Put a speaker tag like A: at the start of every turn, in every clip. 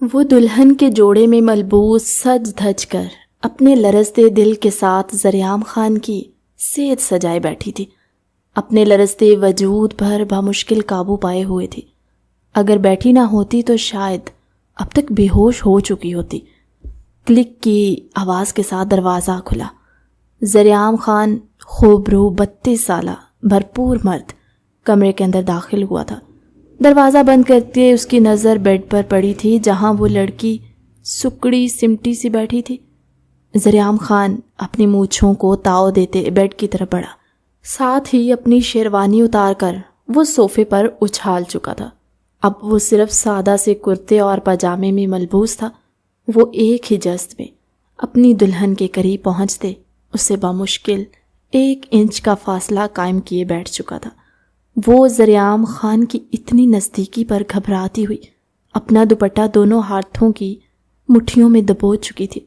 A: وہ دلہن کے جوڑے میں ملبوس سج دھج کر اپنے لرزتے دل کے ساتھ ذریعام خان کی سیج سجائے بیٹھی تھی، اپنے لرزتے وجود پر بامشکل قابو پائے ہوئے تھی۔ اگر بیٹھی نہ ہوتی تو شاید اب تک بے ہوش ہو چکی ہوتی۔ کلک کی آواز کے ساتھ دروازہ کھلا۔ ذریعام خان خوبرو 32 سالہ بھرپور مرد کمرے کے اندر داخل ہوا تھا۔ دروازہ بند کرتے اس کی نظر بیڈ پر پڑی تھی جہاں وہ لڑکی سکڑی سمٹی سی بیٹھی تھی۔ ذریعام خان اپنی مونچھوں کو تاؤ دیتے بیڈ کی طرف بڑھا، ساتھ ہی اپنی شیروانی اتار کر وہ صوفے پر اچھال چکا تھا۔ اب وہ صرف سادہ سے کرتے اور پاجامے میں ملبوس تھا۔ وہ ایک ہی جست میں اپنی دلہن کے قریب پہنچتے اس سے بامشکل 1 انچ کا فاصلہ قائم کیے بیٹھ چکا تھا۔ وہ ذریعام خان کی اتنی نزدیکی پر گھبراتی ہوئی اپنا دوپٹہ دونوں ہاتھوں کی مٹھیوں میں دبوچ چکی تھی۔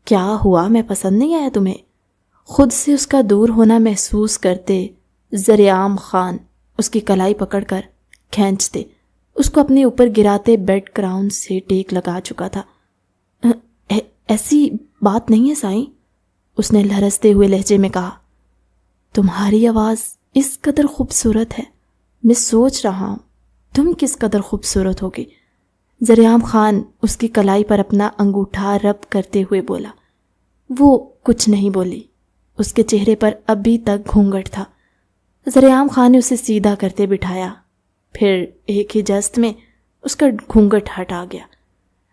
A: کیا ہوا؟ میں پسند نہیں آیا تمہیں؟ خود سے اس کا دور ہونا محسوس کرتے ذریعام خان اس کی کلائی پکڑ کر کھینچتے اس کو اپنے اوپر گراتے بیڈ کراؤن سے ٹیک لگا چکا تھا۔ ایسی بات نہیں ہے سائیں، اس نے لرزتے ہوئے لہجے میں کہا۔ تمہاری آواز اس قدر خوبصورت ہے، میں سوچ رہا ہوں تم کس قدر خوبصورت ہوگی۔ ذریعام خان اس کی کلائی پر اپنا انگوٹھا رب کرتے ہوئے بولا۔ وہ کچھ نہیں بولی، اس کے چہرے پر ابھی تک گھونگھٹ تھا۔ ذریعام خان نے اسے سیدھا کرتے بٹھایا، پھر ایک ہی جست میں اس کا گھونگھٹ ہٹا گیا۔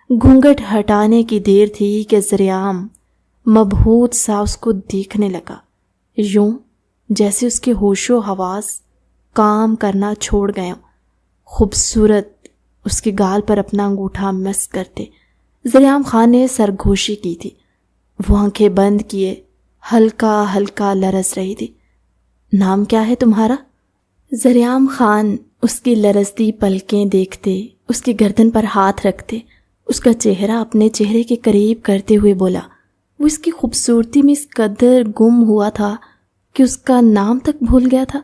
A: گھونگھٹ ہٹانے کی دیر تھی کہ ذریعام مبہوت سا اس کو دیکھنے لگا، یوں جیسے اس کے ہوش و حواس کام کرنا چھوڑ گئے ہوں۔ خوبصورت اس کے گال پر اپنا انگوٹھا مس کرتے ذریعام خان نے سرگوشی کی تھی۔ وہ آنکھیں بند کیے ہلکا ہلکا لرز رہی تھی۔ نام کیا ہے تمہارا؟ ذریعام خان اس کی لرزتی پلکیں دیکھتے اس کی گردن پر ہاتھ رکھتے اس کا چہرہ اپنے چہرے کے قریب کرتے ہوئے بولا۔ وہ اس کی خوبصورتی میں اس قدر گم ہوا تھا کہ اس کا نام تک بھول گیا تھا۔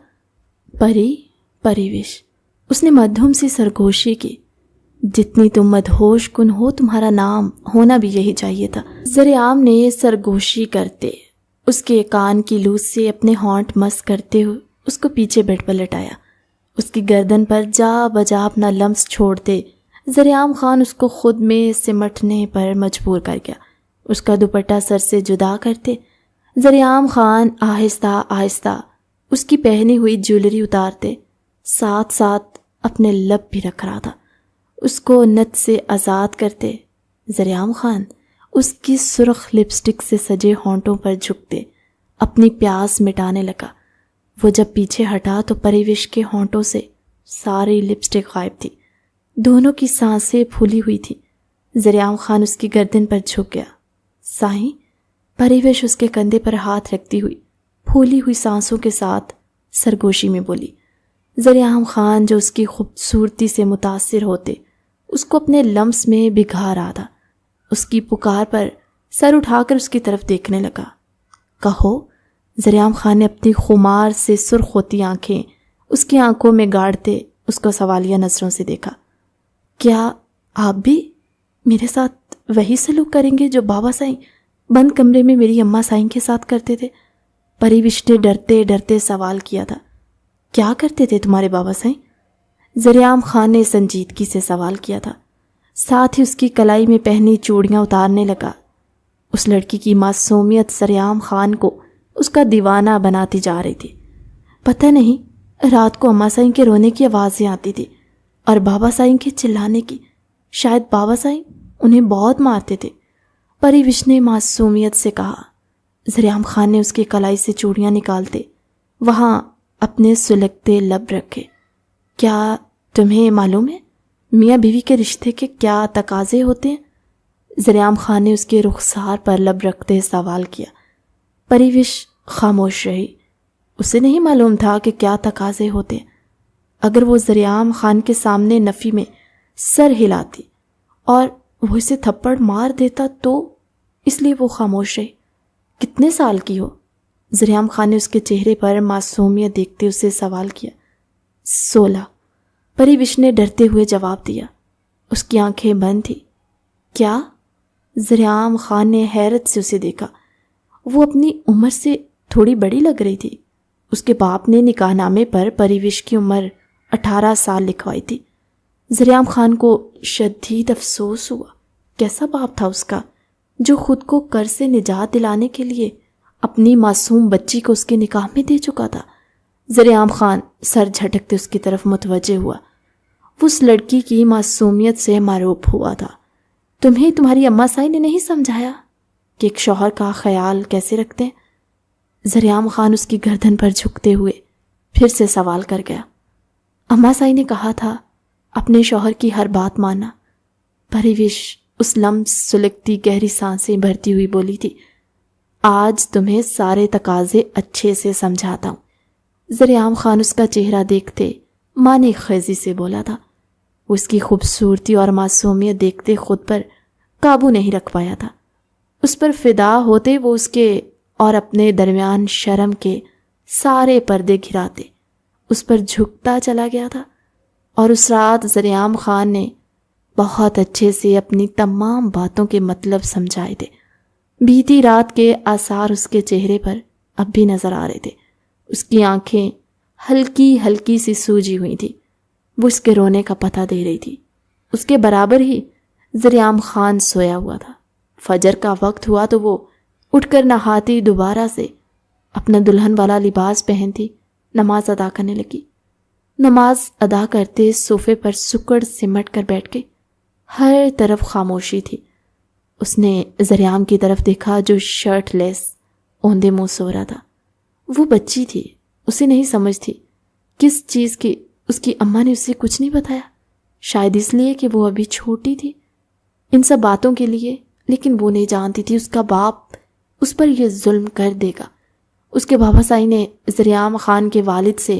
A: پریوش، اس نے مدھم سی سرگوشی کی۔ جتنی تم مدہوش کن ہو تمہارا نام ہونا بھی یہی چاہیے تھا۔ ذریعام نے سرگوشی کرتے اس کے کان کی لوز سے اپنے ہونٹ مس کرتے ہوئے اس کو پیچھے بیڈ پر لٹایا۔ اس کی گردن پر جا بجا اپنا لمس چھوڑتے ذریعام خان اس کو خود میں سمٹنے پر مجبور کر گیا۔ اس کا دوپٹہ سر سے جدا کرتے ذریعام خان آہستہ آہستہ اس کی پہنی ہوئی جیولری اتارتے، ساتھ ساتھ اپنے لب بھی رکھ رہا تھا۔ اس کو نت سے آزاد کرتے ذریعام خان اس کی سرخ لپسٹک سے سجے ہونٹوں پر جھکتے اپنی پیاس مٹانے لگا۔ وہ جب پیچھے ہٹا تو پریوش کے ہونٹوں سے ساری لپسٹک غائب تھی۔ دونوں کی سانسیں پھولی ہوئی تھی۔ ذریعام خان اس کی گردن پر جھک گیا۔ سائیں، پریوش اس کے کندھے پر ہاتھ رکھتی ہوئی پھولی ہوئی سانسوں کے ساتھ سرگوشی میں بولی۔ ذریعام خان جو اس کی خوبصورتی سے متاثر ہوتے اس کو اپنے لمس میں بگھا رہا تھا، اس کی پکار پر سر اٹھا کر اس کی طرف دیکھنے لگا۔ کہو، ذریعام خان نے اپنی خمار سے سرخ ہوتی آنکھیں اس کی آنکھوں میں گاڑتے اس کو سوالیہ نظروں سے دیکھا۔ کیا آپ بھی میرے ساتھ وہی سلوک کریں گے جو بابا سائیں بند کمرے میں میری اماں سائیں کے ساتھ کرتے تھے؟ پریوش نے ڈرتے ڈرتے سوال کیا تھا۔ کیا کرتے تھے تمہارے بابا سائیں؟ ذریعام خان نے سنجیدگی سے سوال کیا تھا، ساتھ ہی اس کی کلائی میں پہنی چوڑیاں اتارنے لگا۔ اس لڑکی کی معصومیت ذریعام خان کو اس کا دیوانہ بناتی جا رہی تھی۔ پتہ نہیں، رات کو اماں سائیں کے رونے کی آوازیں آتی تھی اور بابا سائیں کے چلانے کی۔ شاید بابا سائیں انہیں بہت مارتے تھے، پریوش نے معصومیت سے کہا۔ ذریعام خان نے اس کی کلائی سے چوڑیاں نکالتے وہاں اپنے سلگتے لب رکھے۔ کیا تمہیں معلوم ہے میاں بیوی کے رشتے کے کیا تقاضے ہوتے ہیں؟ ذریعام خان نے اس کے رخسار پر لب رکھتے سوال کیا۔ پریوش خاموش رہی۔ اسے نہیں معلوم تھا کہ کیا تقاضے ہوتے۔ اگر وہ ذریعام خان کے سامنے نفی میں سر ہلاتی اور وہ اسے تھپڑ مار دیتا تو اس لیے وہ خاموش رہی۔ کتنے سال کی ہو؟ ذریعام خان نے اس کے چہرے پر معصومیت دیکھتے اسے سوال کیا۔ 16، پریوش نے ڈرتے ہوئے جواب دیا۔ اس کی آنکھیں بند تھی۔ کیا؟ زریعام خان نے حیرت سے اسے دیکھا۔ وہ اپنی عمر سے تھوڑی بڑی لگ رہی تھی۔ اس کے باپ نے نکاح نامے پر پریوش کی عمر 18 سال لکھوائی تھی۔ زریعام خان کو شدید افسوس ہوا۔ کیسا باپ تھا اس کا جو خود کو قرض سے نجات دلانے کے لیے اپنی معصوم بچی کو اس کے نکاح میں دے چکا تھا۔ زریعام خان سر جھٹکتے اس کی طرف متوجہ ہوا۔ وہ اس لڑکی کی معصومیت سے معروف ہوا تھا۔ تمہیں تمہاری اماں سائی نے نہیں سمجھایا کہ ایک شوہر کا خیال کیسے رکھتے ہیں؟ زریعام خان اس کی گردن پر جھکتے ہوئے پھر سے سوال کر گیا۔ اماں سائی نے کہا تھا اپنے شوہر کی ہر بات ماننا۔ پریوش اس لمس سلگتی گہری سانسیں بھرتی ہوئی بولی تھی۔ آج تمہیں سارے تقاضے اچھے سے سمجھاتا ہوں۔ زریعام خان اس کا چہرہ دیکھتے معنی خیزی سے بولا تھا۔ اس کی خوبصورتی اور معصومیت دیکھتے خود پر قابو نہیں رکھ پایا تھا۔ اس پر فدا ہوتے وہ اس کے اور اپنے درمیان شرم کے سارے پردے گھراتے اس پر جھکتا چلا گیا تھا۔ اور اس رات زریعام خان نے بہت اچھے سے اپنی تمام باتوں کے مطلب سمجھائے تھے۔ بیتی رات کے آثار اس کے چہرے پر اب بھی نظر آ رہے تھے۔ اس کی آنکھیں ہلکی ہلکی سی سوجی ہوئی تھی۔ وہ اس کے رونے کا پتہ دے رہی تھی۔ اس کے برابر ہی زریعام خان سویا ہوا تھا۔ فجر کا وقت ہوا تو وہ اٹھ کر نہاتی دوبارہ سے اپنا دلہن والا لباس پہنتی نماز ادا کرنے لگی۔ نماز ادا کرتے صوفے پر سکڑ سمٹ کر بیٹھ گئی۔ ہر طرف خاموشی تھی۔ اس نے زریعام کی طرف دیکھا جو شرٹ لیس اوندے منہ سو رہا تھا۔ وہ بچی تھی، اسے نہیں سمجھ تھی کس چیز کی اس کی اماں نے اسے کچھ نہیں بتایا، شاید اس لیے کہ وہ ابھی چھوٹی تھی ان سب باتوں کے لیے، لیکن وہ نہیں جانتی تھی اس کا باپ اس پر یہ ظلم کر دے گا۔ اس کے بابا سائی نے زریعام خان کے والد سے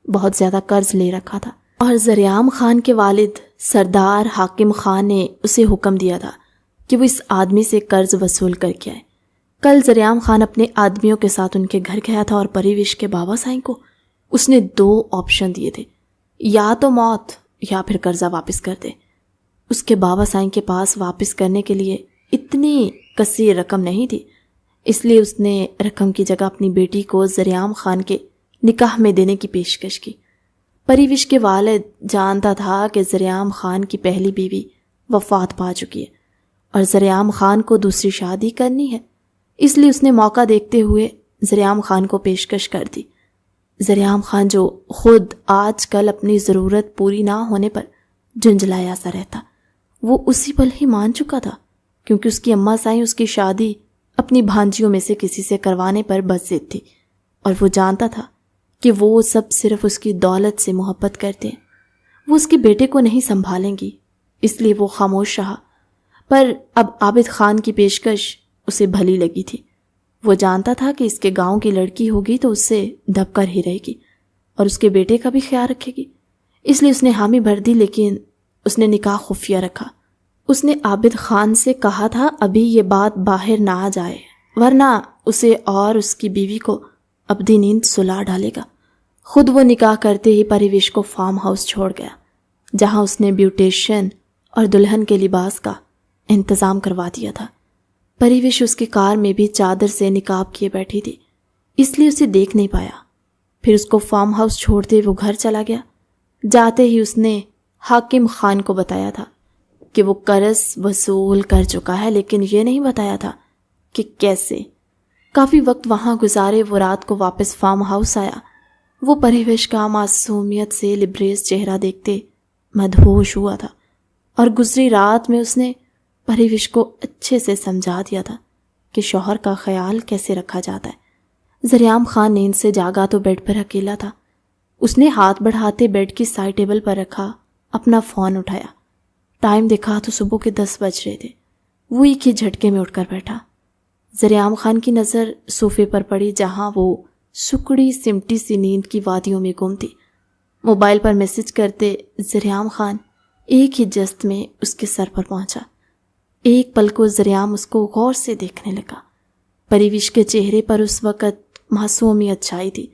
A: بہت زیادہ قرض لے رکھا تھا اور زریعام خان کے والد سردار حاکم خان نے اسے حکم دیا تھا کہ وہ اس آدمی سے قرض وصول کر کے آئے۔ کل زریعام خان اپنے آدمیوں کے ساتھ ان کے گھر گیا تھا اور پریوش کے بابا سائی کو اس نے 2 آپشن دیے تھے، یا تو موت یا پھر قرضہ واپس کر دے۔ اس کے بابا سائی کے پاس واپس کرنے کے لیے اتنی کثیر رقم نہیں تھی، اس لیے اس نے رقم کی جگہ اپنی بیٹی کو زریعام خان کے نکاح میں دینے کی پیشکش کی۔ پریوش کے والد جانتا تھا کہ زریعام خان کی پہلی بیوی وفات پا چکی ہے اور زریعام خان کو دوسری شادی کرنی ہے، اس لیے اس نے موقع دیکھتے ہوئے زریعام خان کو پیشکش کر دی۔ زریعام خان جو خود آج کل اپنی ضرورت پوری نہ ہونے پر جھنجھلایا سا رہتا، وہ اسی پل ہی مان چکا تھا، کیونکہ اس کی اماں سائیں اس کی شادی اپنی بھانجیوں میں سے کسی سے کروانے پر بضد تھی، اور وہ جانتا تھا کہ وہ سب صرف اس کی دولت سے محبت کرتے ہیں۔ وہ اس کے بیٹے کو نہیں سنبھالیں گی، اس لیے وہ خاموش رہا۔ پر اب عابد خان کی پیشکش اسے بھلی لگی تھی۔ وہ جانتا تھا کہ اس کے گاؤں کی لڑکی ہوگی تو اس سے دب کر ہی رہے گی اور اس کے بیٹے کا بھی خیال رکھے گی، اس لیے اس نے حامی بھر دی، لیکن اس نے نکاح خفیہ رکھا۔ اس نے عابد خان سے کہا تھا ابھی یہ بات باہر نہ آ جائے، ورنہ اسے اور اس کی بیوی کو ابدی نیند سلا ڈالے گا۔ خود وہ نکاح کرتے ہی پریوش کو فارم ہاؤس چھوڑ گیا، جہاں اس نے بیوٹیشین اور دلہن کے لباس کا انتظام کروا دیا تھا۔ پریوش اس کی کار میں بھی چادر سے نقاب کیے بیٹھی تھی، اس لیے اسے دیکھ نہیں پایا۔ پھر اس کو فارم ہاؤس چھوڑتے وہ گھر چلا گیا۔ جاتے ہی اس نے حاکم خان کو بتایا تھا کہ وہ قرض وصول کر چکا ہے، لیکن یہ نہیں بتایا تھا کہ کیسے۔ کافی وقت وہاں گزارے وہ رات کو واپس فارم ہاؤس آیا۔ وہ پریوش کا معصومیت سے لبریز چہرہ دیکھتے مدہوش ہوا تھا، اور گزری رات میں اس نے پریوش کو اچھے سے سمجھا دیا تھا کہ شوہر کا خیال کیسے رکھا جاتا ہے۔ زریعام خان نیند سے جاگا تو بیڈ پر اکیلا تھا۔ اس نے ہاتھ بڑھاتے بیڈ کی سائڈ ٹیبل پر رکھا، اپنا فون اٹھایا، ٹائم دیکھا تو صبح کے 10 بج رہے تھے۔ وہ ایک ہی جھٹکے میں اٹھ کر بیٹھا۔ زریعام خان کی نظر صوفے پر پڑی جہاں وہ سکڑی سمٹی سی نیند کی وادیوں میں گم تھی۔ موبائل پر میسج کرتے زریعام خان ایک ہی جست میں اس کے سر پر پہنچا۔ ایک پل کو زریعام اس کو غور سے دیکھنے لگا۔ پریوش کے چہرے پر اس وقت معصومیت چھائی تھی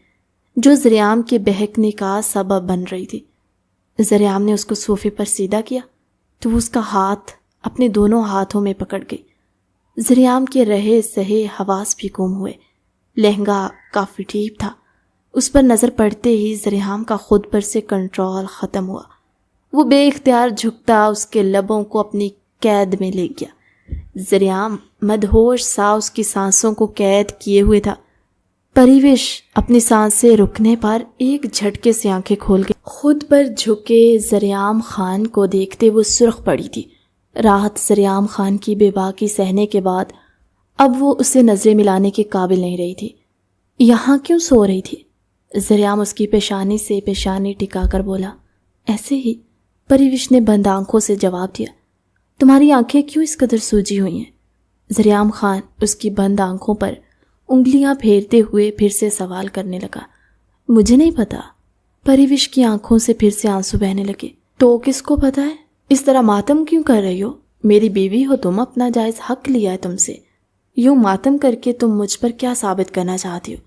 A: جو زریعام کے بہکنے کا سبب بن رہی تھی۔ زریعام نے اس کو صوفے پر سیدھا کیا، تو وہ اس کا ہاتھ اپنے دونوں ہاتھوں میں پکڑ گئی۔ ذریعام کے رہے سہے حواس بھی گم ہوئے۔ لہنگا کافی ڈیپ تھا، اس پر نظر پڑتے ہی ذریعام کا خود پر سے کنٹرول ختم ہوا۔ وہ بے اختیار جھکتا اس کے لبوں کو اپنی قید میں لے گیا۔ ذریعام مدہوش سا اس کی سانسوں کو قید کیے ہوئے تھا۔ پریوش اپنی سانسیں رکنے پر ایک جھٹکے سے آنکھیں کھول گئی۔ خود پر جھکے ذریعام خان کو دیکھتے وہ سرخ پڑی تھی۔ راحت ذریعام خان کی بے باکی سہنے کے بعد اب وہ اسے نظریں ملانے کے قابل نہیں رہی تھی۔ یہاں کیوں سو رہی تھی؟ ذریعام اس کی پیشانی سے پیشانی ٹکا کر بولا۔ ایسے ہی، پریوش نے بند آنکھوں سے جواب دیا۔ تمہاری آنکھیں کیوں اس قدر سوجی ہوئی ہیں؟ ذریعام خان اس کی بند آنکھوں پر انگلیاں پھیرتے ہوئے پھر سے سوال کرنے لگا۔ مجھے نہیں پتا۔ پریوش کی آنکھوں سے پھر سے آنسو بہنے لگے۔ تو کس کو پتا ہے؟ اس طرح ماتم کیوں کر رہی ہو؟ میری بیوی ہو تم، اپنا جائز حق لیا ہے تم سے۔ یوں ماتم کر کے تم مجھ پر کیا ثابت کرنا چاہتی ہو؟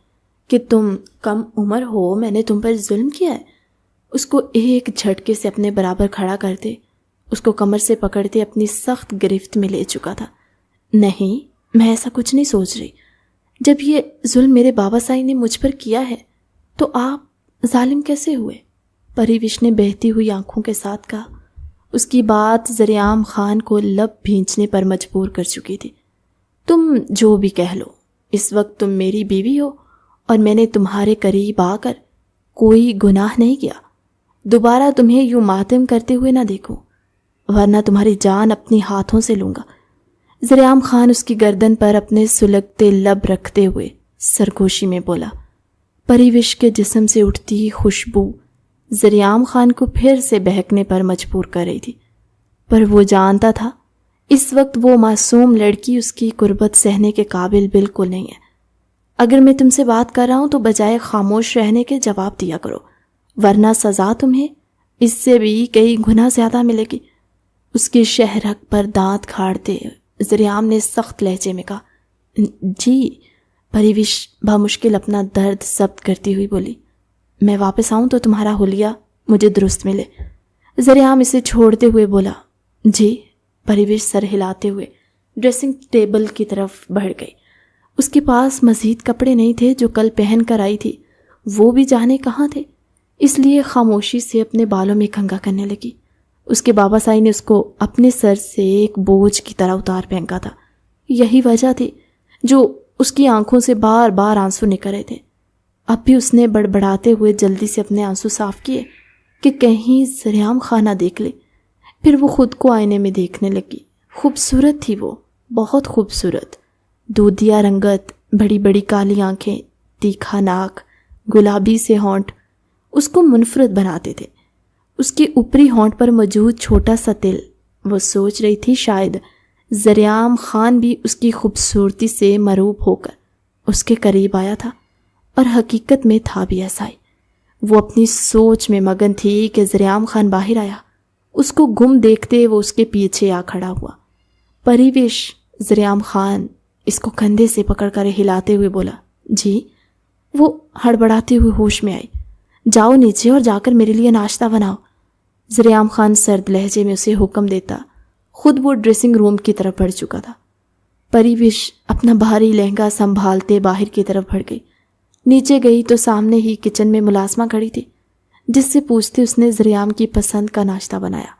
A: کہ تم کم عمر ہو، میں نے تم پر ظلم کیا ہے؟ اس کو ایک جھٹکے سے اپنے برابر کھڑا کرتے، اس کو کمر سے پکڑتے اپنی سخت گرفت میں لے چکا تھا۔ نہیں، میں ایسا کچھ نہیں سوچ رہی۔ جب یہ ظلم میرے بابا سائی نے مجھ پر کیا ہے تو آپ ظالم کیسے ہوئے؟ پریوش نے بہتی ہوئی آنکھوں کے ساتھ کہا۔ اس کی بات ذریعام خان کو لب بھینچنے پر مجبور کر چکی تھی۔ تم جو بھی کہہ لو، اس وقت تم میری بیوی ہو اور میں نے تمہارے قریب آ کر کوئی گناہ نہیں کیا۔ دوبارہ تمہیں یوں ماتم کرتے ہوئے نہ دیکھوں، ورنہ تمہاری جان اپنی ہاتھوں سے لوں گا۔ ذریعام خان اس کی گردن پر اپنے سلگتے لب رکھتے ہوئے سرگوشی میں بولا۔ پریوش کے جسم سے اٹھتی خوشبو ذریعام خان کو پھر سے بہکنے پر مجبور کر رہی تھی، پر وہ جانتا تھا اس وقت وہ معصوم لڑکی اس کی قربت سہنے کے قابل بالکل نہیں ہے۔ اگر میں تم سے بات کر رہا ہوں تو بجائے خاموش رہنے کے جواب دیا کرو، ورنہ سزا تمہیں اس سے بھی کئی گنا زیادہ ملے گی۔ اس کے شہرک پر دانت کھاڑتے ذریعام نے سخت لہجے میں کہا۔ جی، پریوش بامشکل اپنا درد ضبط کرتی ہوئی بولی۔ میں واپس آؤں تو تمہارا حلیہ مجھے درست ملے۔ ذریعام اسے چھوڑتے ہوئے بولا۔ جی، پریوش سر ہلاتے ہوئے ڈریسنگ ٹیبل کی طرف بڑھ گئی۔ اس کے پاس مزید کپڑے نہیں تھے جو کل پہن کر آئی تھی، وہ بھی جانے کہاں تھے، اس لیے خاموشی سے اپنے بالوں میں کنگھا کرنے لگی۔ اس کے بابا سائی نے اس کو اپنے سر سے ایک بوجھ کی طرح اتار پھینکا تھا۔ یہی وجہ تھی جو اس کی آنکھوں سے بار بار آنسو نکل رہے تھے۔ اب بھی اس نے بڑبڑاتے ہوئے جلدی سے اپنے آنسو صاف کیے کہ کہیں ذریعام خان نہ دیکھ لے۔ پھر وہ خود کو آئینے میں دیکھنے لگی۔ خوبصورت تھی وہ، بہت خوبصورت، دودھیا رنگت، بڑی بڑی کالی آنکھیں، تیکھا ناک، گلابی سے ہونٹ اس کو منفرد بناتے تھے۔ اس کے اوپری ہونٹ پر موجود چھوٹا سا تل، وہ سوچ رہی تھی شاید ذریعام خان بھی اس کی خوبصورتی سے مروب ہو کر اس کے قریب آیا تھا، اور حقیقت میں تھا بھی ایسا ہی۔ وہ اپنی سوچ میں مگن تھی کہ ذریعام خان باہر آیا۔ اس کو گم دیکھتے وہ اس کے پیچھے آ کھڑا ہوا۔ پریوش ذریعام خان اس کو کندھے سے پکڑ کر ہلاتے ہوئے بولا۔ جی۔ وہ ہڑبڑاتے ہوئے ہوش میں آئی۔ جاؤ نیچے اور جا کر میرے لیے ناشتہ بناؤ۔ ذریعام خان سرد لہجے میں اسے حکم دیتا خود وہ ڈریسنگ روم کی طرف بڑھ چکا تھا۔ پریوش اپنا بھاری لہنگا سنبھالتے باہر کی طرف بڑھ گئی۔ نیچے گئی تو سامنے ہی کچن میں ملازمہ کھڑی تھی، جس سے پوچھتے اس نے ذریعام کی پسند کا ناشتہ بنایا۔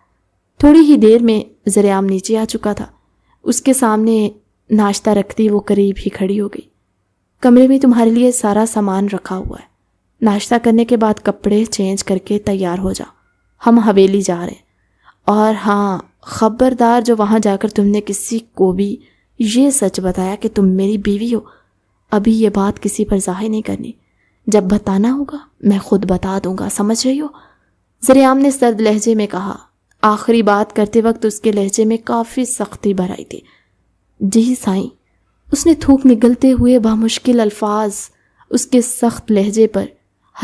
A: تھوڑی ہی دیر میں ذریعام نیچے آ چکا تھا۔ اس کے سامنے ناشتہ رکھتی وہ قریب ہی کھڑی ہو گئی۔ کمرے میں تمہارے لیے سارا سامان رکھا ہوا ہے، ناشتہ کرنے کے بعد کپڑے چینج کر کے تیار ہو جاؤ، ہم حویلی جا رہے ہیں۔ اور ہاں، خبردار جو وہاں جا کر تم نے کسی کو بھی یہ سچ بتایا کہ تم میری بیوی ہو، ابھی یہ بات کسی پر ظاہر نہیں کرنی۔ جب بتانا ہوگا میں خود بتا دوں گا، سمجھ رہی ہو؟ ذریعام نے سرد لہجے میں کہا۔ آخری بات کرتے وقت اس کے لہجے میں کافی سختی بھر آئی تھی۔ جی سائیں، اس نے تھوک نگلتے ہوئے بامشکل الفاظ اس کے سخت لہجے پر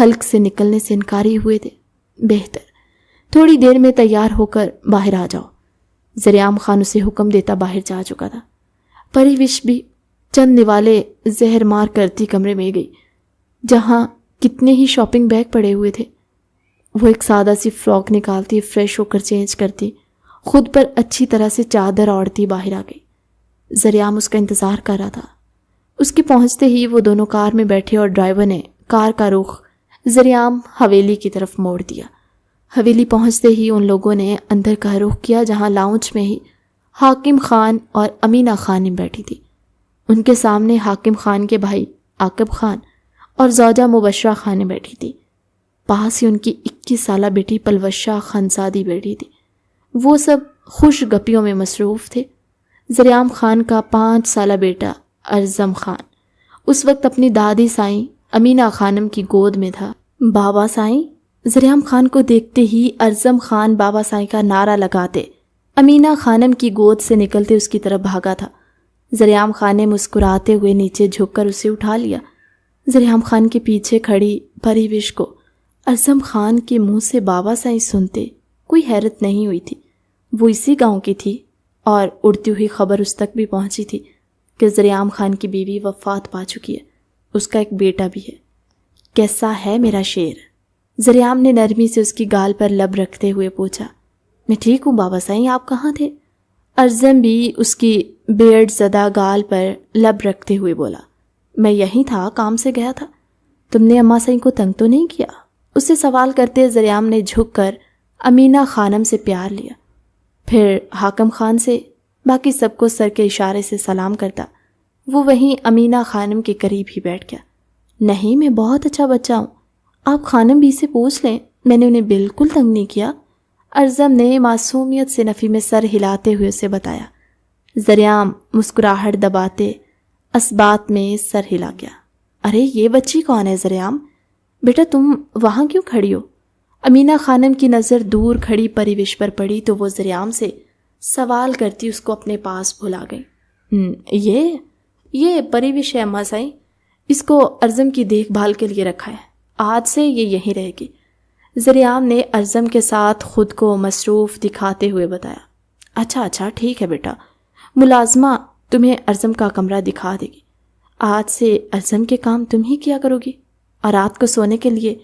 A: حلق سے نکلنے سے انکاری ہوئے تھے۔ بہتر، تھوڑی دیر میں تیار ہو کر باہر آ جاؤ۔ ذریعام خان اسے حکم دیتا باہر جا چکا تھا۔ پریوش بھی چند نوالے زہر مار کرتی کمرے میں گئی، جہاں کتنے ہی شاپنگ بیگ پڑے ہوئے تھے۔ وہ ایک سادہ سی فراک نکالتی، فریش ہو کر چینج کرتی، خود پر اچھی طرح سے چادر اوڑھتی باہر آ گئی۔ ذریعام اس کا انتظار کر رہا تھا۔ اس کے پہنچتے ہی وہ دونوں کار میں بیٹھے اور ڈرائیور نے کار کا رخ ذریعام حویلی کی طرف موڑ دیا۔ حویلی پہنچتے ہی ان لوگوں نے اندر کا رخ کیا، جہاں لاؤنج میں ہی حاکم خان اور امینہ خانم بیٹھی تھی۔ ان کے سامنے حاکم خان کے بھائی عاقب خان اور زوجہ مبشرہ خانم بیٹھی تھی۔ پاس ہی ان کی 21 سالہ بیٹی پلوشہ خانزادی بیٹھی تھی۔ وہ سب خوش گپیوں میں مصروف تھے۔ ذریعام خان کا 5 سالہ بیٹا ارزم خان اس وقت اپنی دادی سائیں امینہ خانم کی گود میں تھا۔ بابا سائیں! ذریعام خان کو دیکھتے ہی ارزم خان بابا سائیں کا نعرہ لگاتے امینہ خانم کی گود سے نکلتے اس کی طرف بھاگا تھا۔ ذریعام خان نے مسکراتے ہوئے نیچے جھک کر اسے اٹھا لیا۔ ذریعام خان کے پیچھے کھڑی پریوش کو ارزم خان کے منہ سے بابا سائیں سنتے کوئی حیرت نہیں ہوئی تھی۔ وہ اسی گاؤں کی تھی اور اڑتی ہوئی خبر اس تک بھی پہنچی تھی کہ ذریعام خان کی بیوی وفات پا چکی ہے، اس کا ایک بیٹا بھی ہے۔ کیسا ہے میرا شیر؟ ذریعام نے نرمی سے اس کی گال پر لب رکھتے ہوئے پوچھا۔ میں ٹھیک ہوں بابا سائیں، آپ کہاں تھے؟ ارزم بھی اس کی بیڑ زدہ گال پر لب رکھتے ہوئے بولا۔ میں یہیں تھا، کام سے گیا تھا۔ تم نے اماں سائیں کو تنگ تو نہیں کیا؟ اس سے سوال کرتے ذریعام نے جھک کر امینہ خانم سے پیار لیا، پھر حاکم خان سے، باقی سب کو سر کے اشارے سے سلام کرتا وہ وہیں امینہ خانم کے قریب ہی بیٹھ گیا۔ نہیں، میں بہت اچھا بچہ ہوں، آپ خانم بھی سے پوچھ لیں، میں نے انہیں بالکل تنگ نہیں کیا، ارزم نے معصومیت سے نفی میں سر ہلاتے ہوئے اسے بتایا۔ ذریعام مسکراہٹ دباتے اسبات میں سر ہلا گیا۔ ارے یہ بچی کون ہے ذریعام؟ بیٹا تم وہاں کیوں کھڑی ہو؟ امینہ خانم کی نظر دور کھڑی پریوش پر پڑی تو وہ ذریعام سے سوال کرتی اس کو اپنے پاس بھلا گئی۔ یہ پریوش ہے اماں سائیں، اس کو ارزم کی دیکھ بھال کے لیے رکھا ہے، آج سے یہ یہیں رہے گی۔ ذریعام نے ارزم کے ساتھ خود کو مصروف دکھاتے ہوئے بتایا۔ اچھا ٹھیک ہے بیٹا، ملازمہ تمہیں ارزم کا کمرہ دکھا دے گی، آج سے ارزم کے کام تم ہی کیا کرو گی، اور رات کو سونے کے لیے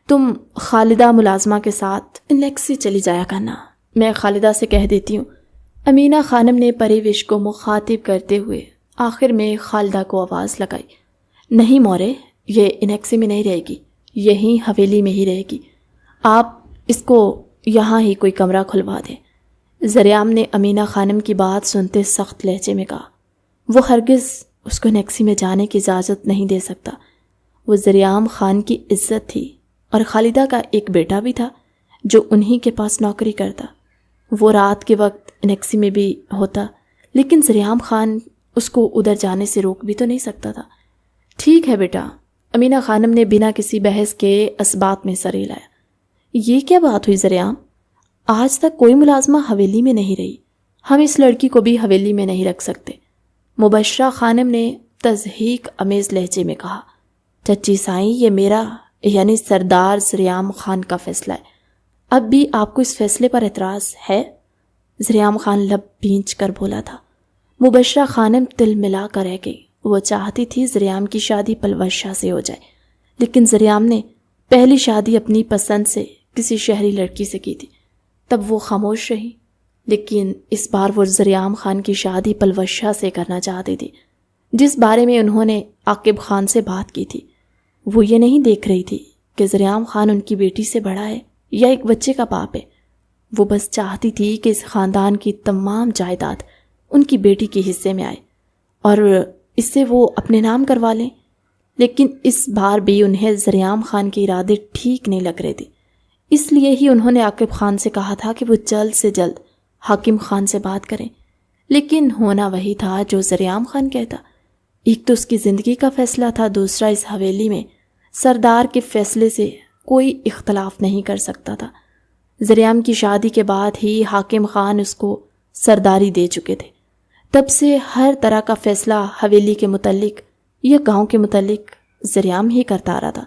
A: تم خالدہ ملازمہ کے ساتھ انیکسی چلی جایا کرنا، میں خالدہ سے کہہ دیتی ہوں۔ امینہ خانم نے پریوش کو مخاطب کرتے ہوئے آخر میں خالدہ کو آواز لگائی۔ نہیں مورے، یہ انیکسی میں نہیں رہے گی، یہیں حویلی میں ہی رہے گی، آپ اس کو یہاں ہی کوئی کمرہ کھلوا دیں۔ ذریعام نے امینہ خانم کی بات سنتے سخت لہجے میں کہا۔ وہ ہرگز اس کو انیکسی میں جانے کی اجازت نہیں دے سکتا، وہ ذریعام خان کی عزت تھی، اور خالدہ کا ایک بیٹا بھی تھا جو انہی کے پاس نوکری کرتا۔ وہ رات کے وقت انیکسی میں بھی ہوتا، لیکن ذریعام خان اس کو ادھر جانے سے روک بھی تو نہیں سکتا تھا۔ ٹھیک ہے بیٹا، امینہ خانم نے بنا کسی بحث کے اسبات میں سر ہلایا۔ یہ کیا بات ہوئی ذریعام؟ آج تک کوئی ملازمہ حویلی میں نہیں رہی، ہم اس لڑکی کو بھی حویلی میں نہیں رکھ سکتے، مبشرہ خانم نے تضحیک امیز لہجے میں کہا۔ چچی سائیں، یہ میرا یعنی سردار ذریعام خان کا فیصلہ ہے، اب بھی آپ کو اس فیصلے پر اعتراض ہے؟ ذریعام خان لب بھینچ کر بولا تھا۔ مبشرہ خانم تل ملا کر رہ گئی، وہ چاہتی تھی ذریعام کی شادی پلوشہ سے ہو جائے، لیکن ذریعام نے پہلی شادی اپنی پسند سے کسی شہری لڑکی سے کی تھی، تب وہ خاموش رہی، لیکن اس بار وہ ذریعام خان کی شادی پلوشہ سے کرنا چاہتی تھی، جس بارے میں انہوں نے عاقب خان سے بات کی تھی۔ وہ یہ نہیں دیکھ رہی تھی کہ ذریعام خان ان کی بیٹی سے بڑا ہے یا ایک بچے کا باپ ہے، وہ بس چاہتی تھی کہ اس خاندان کی تمام جائیداد ان کی بیٹی کے حصے میں آئے اور اس سے وہ اپنے نام کروا لیں، لیکن اس بار بھی انہیں ذریعام خان کے ارادے ٹھیک نہیں لگ رہے تھے، اس لیے ہی انہوں نے عاقب خان سے کہا تھا کہ وہ جلد سے جلد حاکم خان سے بات کریں، لیکن ہونا وہی تھا جو ذریعام خان کہتا۔ ایک تو اس کی زندگی کا فیصلہ تھا، دوسرا اس حویلی میں سردار کے فیصلے سے کوئی اختلاف نہیں کر سکتا تھا۔ ذریعام کی شادی کے بعد ہی حاکم خان اس کو سرداری دے چکے تھے، تب سے ہر طرح کا فیصلہ حویلی کے متعلق یا گاؤں کے متعلق ذریعام ہی کرتا رہا تھا،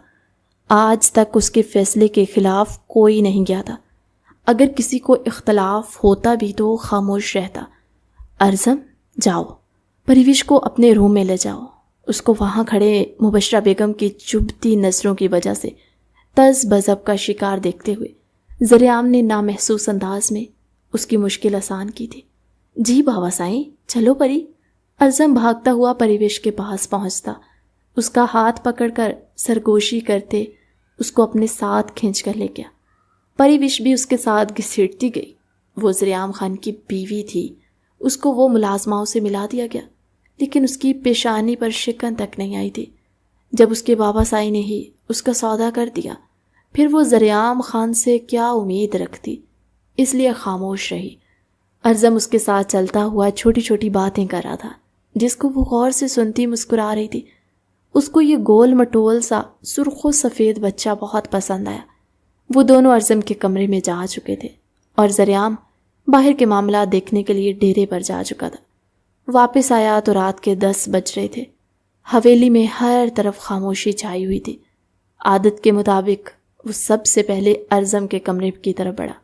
A: آج تک اس کے فیصلے کے خلاف کوئی نہیں گیا تھا، اگر کسی کو اختلاف ہوتا بھی تو خاموش رہتا۔ ارزم، جاؤ پریوش کو اپنے روم میں لے جاؤ، اس کو وہاں کھڑے مبشرہ بیگم کی چبھتی نظروں کی وجہ سے تذ بذب کا شکار دیکھتے ہوئے ذریعام نے نامحسوس انداز میں اس کی مشکل آسان کی تھی۔ جی بابا سائیں، چلو پری۔ ارزم بھاگتا ہوا پریوش کے پاس پہنچتا، اس کا ہاتھ پکڑ کر سرگوشی کرتے اس کو اپنے ساتھ کھینچ کر لے گیا۔ پریوش بھی اس کے ساتھ گھسیٹتی گئی۔ وہ زریعام خان کی بیوی تھی، اس کو وہ ملازماؤں سے ملا دیا گیا، لیکن اس کی پیشانی پر شکن تک نہیں آئی تھی۔ جب اس کے بابا سائی نے ہی اس کا سودا کر دیا، پھر وہ زریعام خان سے کیا امید رکھتی، اس لیے خاموش رہی۔ ارزم اس کے ساتھ چلتا ہوا چھوٹی چھوٹی باتیں کر رہا تھا، جس کو وہ غور سے سنتی مسکرا رہی تھی۔ اس کو یہ گول مٹول سا سرخ و سفید بچہ بہت پسند آیا۔ وہ دونوں ارزم کے کمرے میں جا چکے تھے اور زریعام باہر کے معاملات دیکھنے کے لیے ڈیرے پر جا چکا تھا۔ واپس آیا تو رات کے 10 بج رہے تھے۔ حویلی میں ہر طرف خاموشی چھائی ہوئی تھی۔ عادت کے مطابق وہ سب سے پہلے ارزم کے کمرے کی طرف بڑھا۔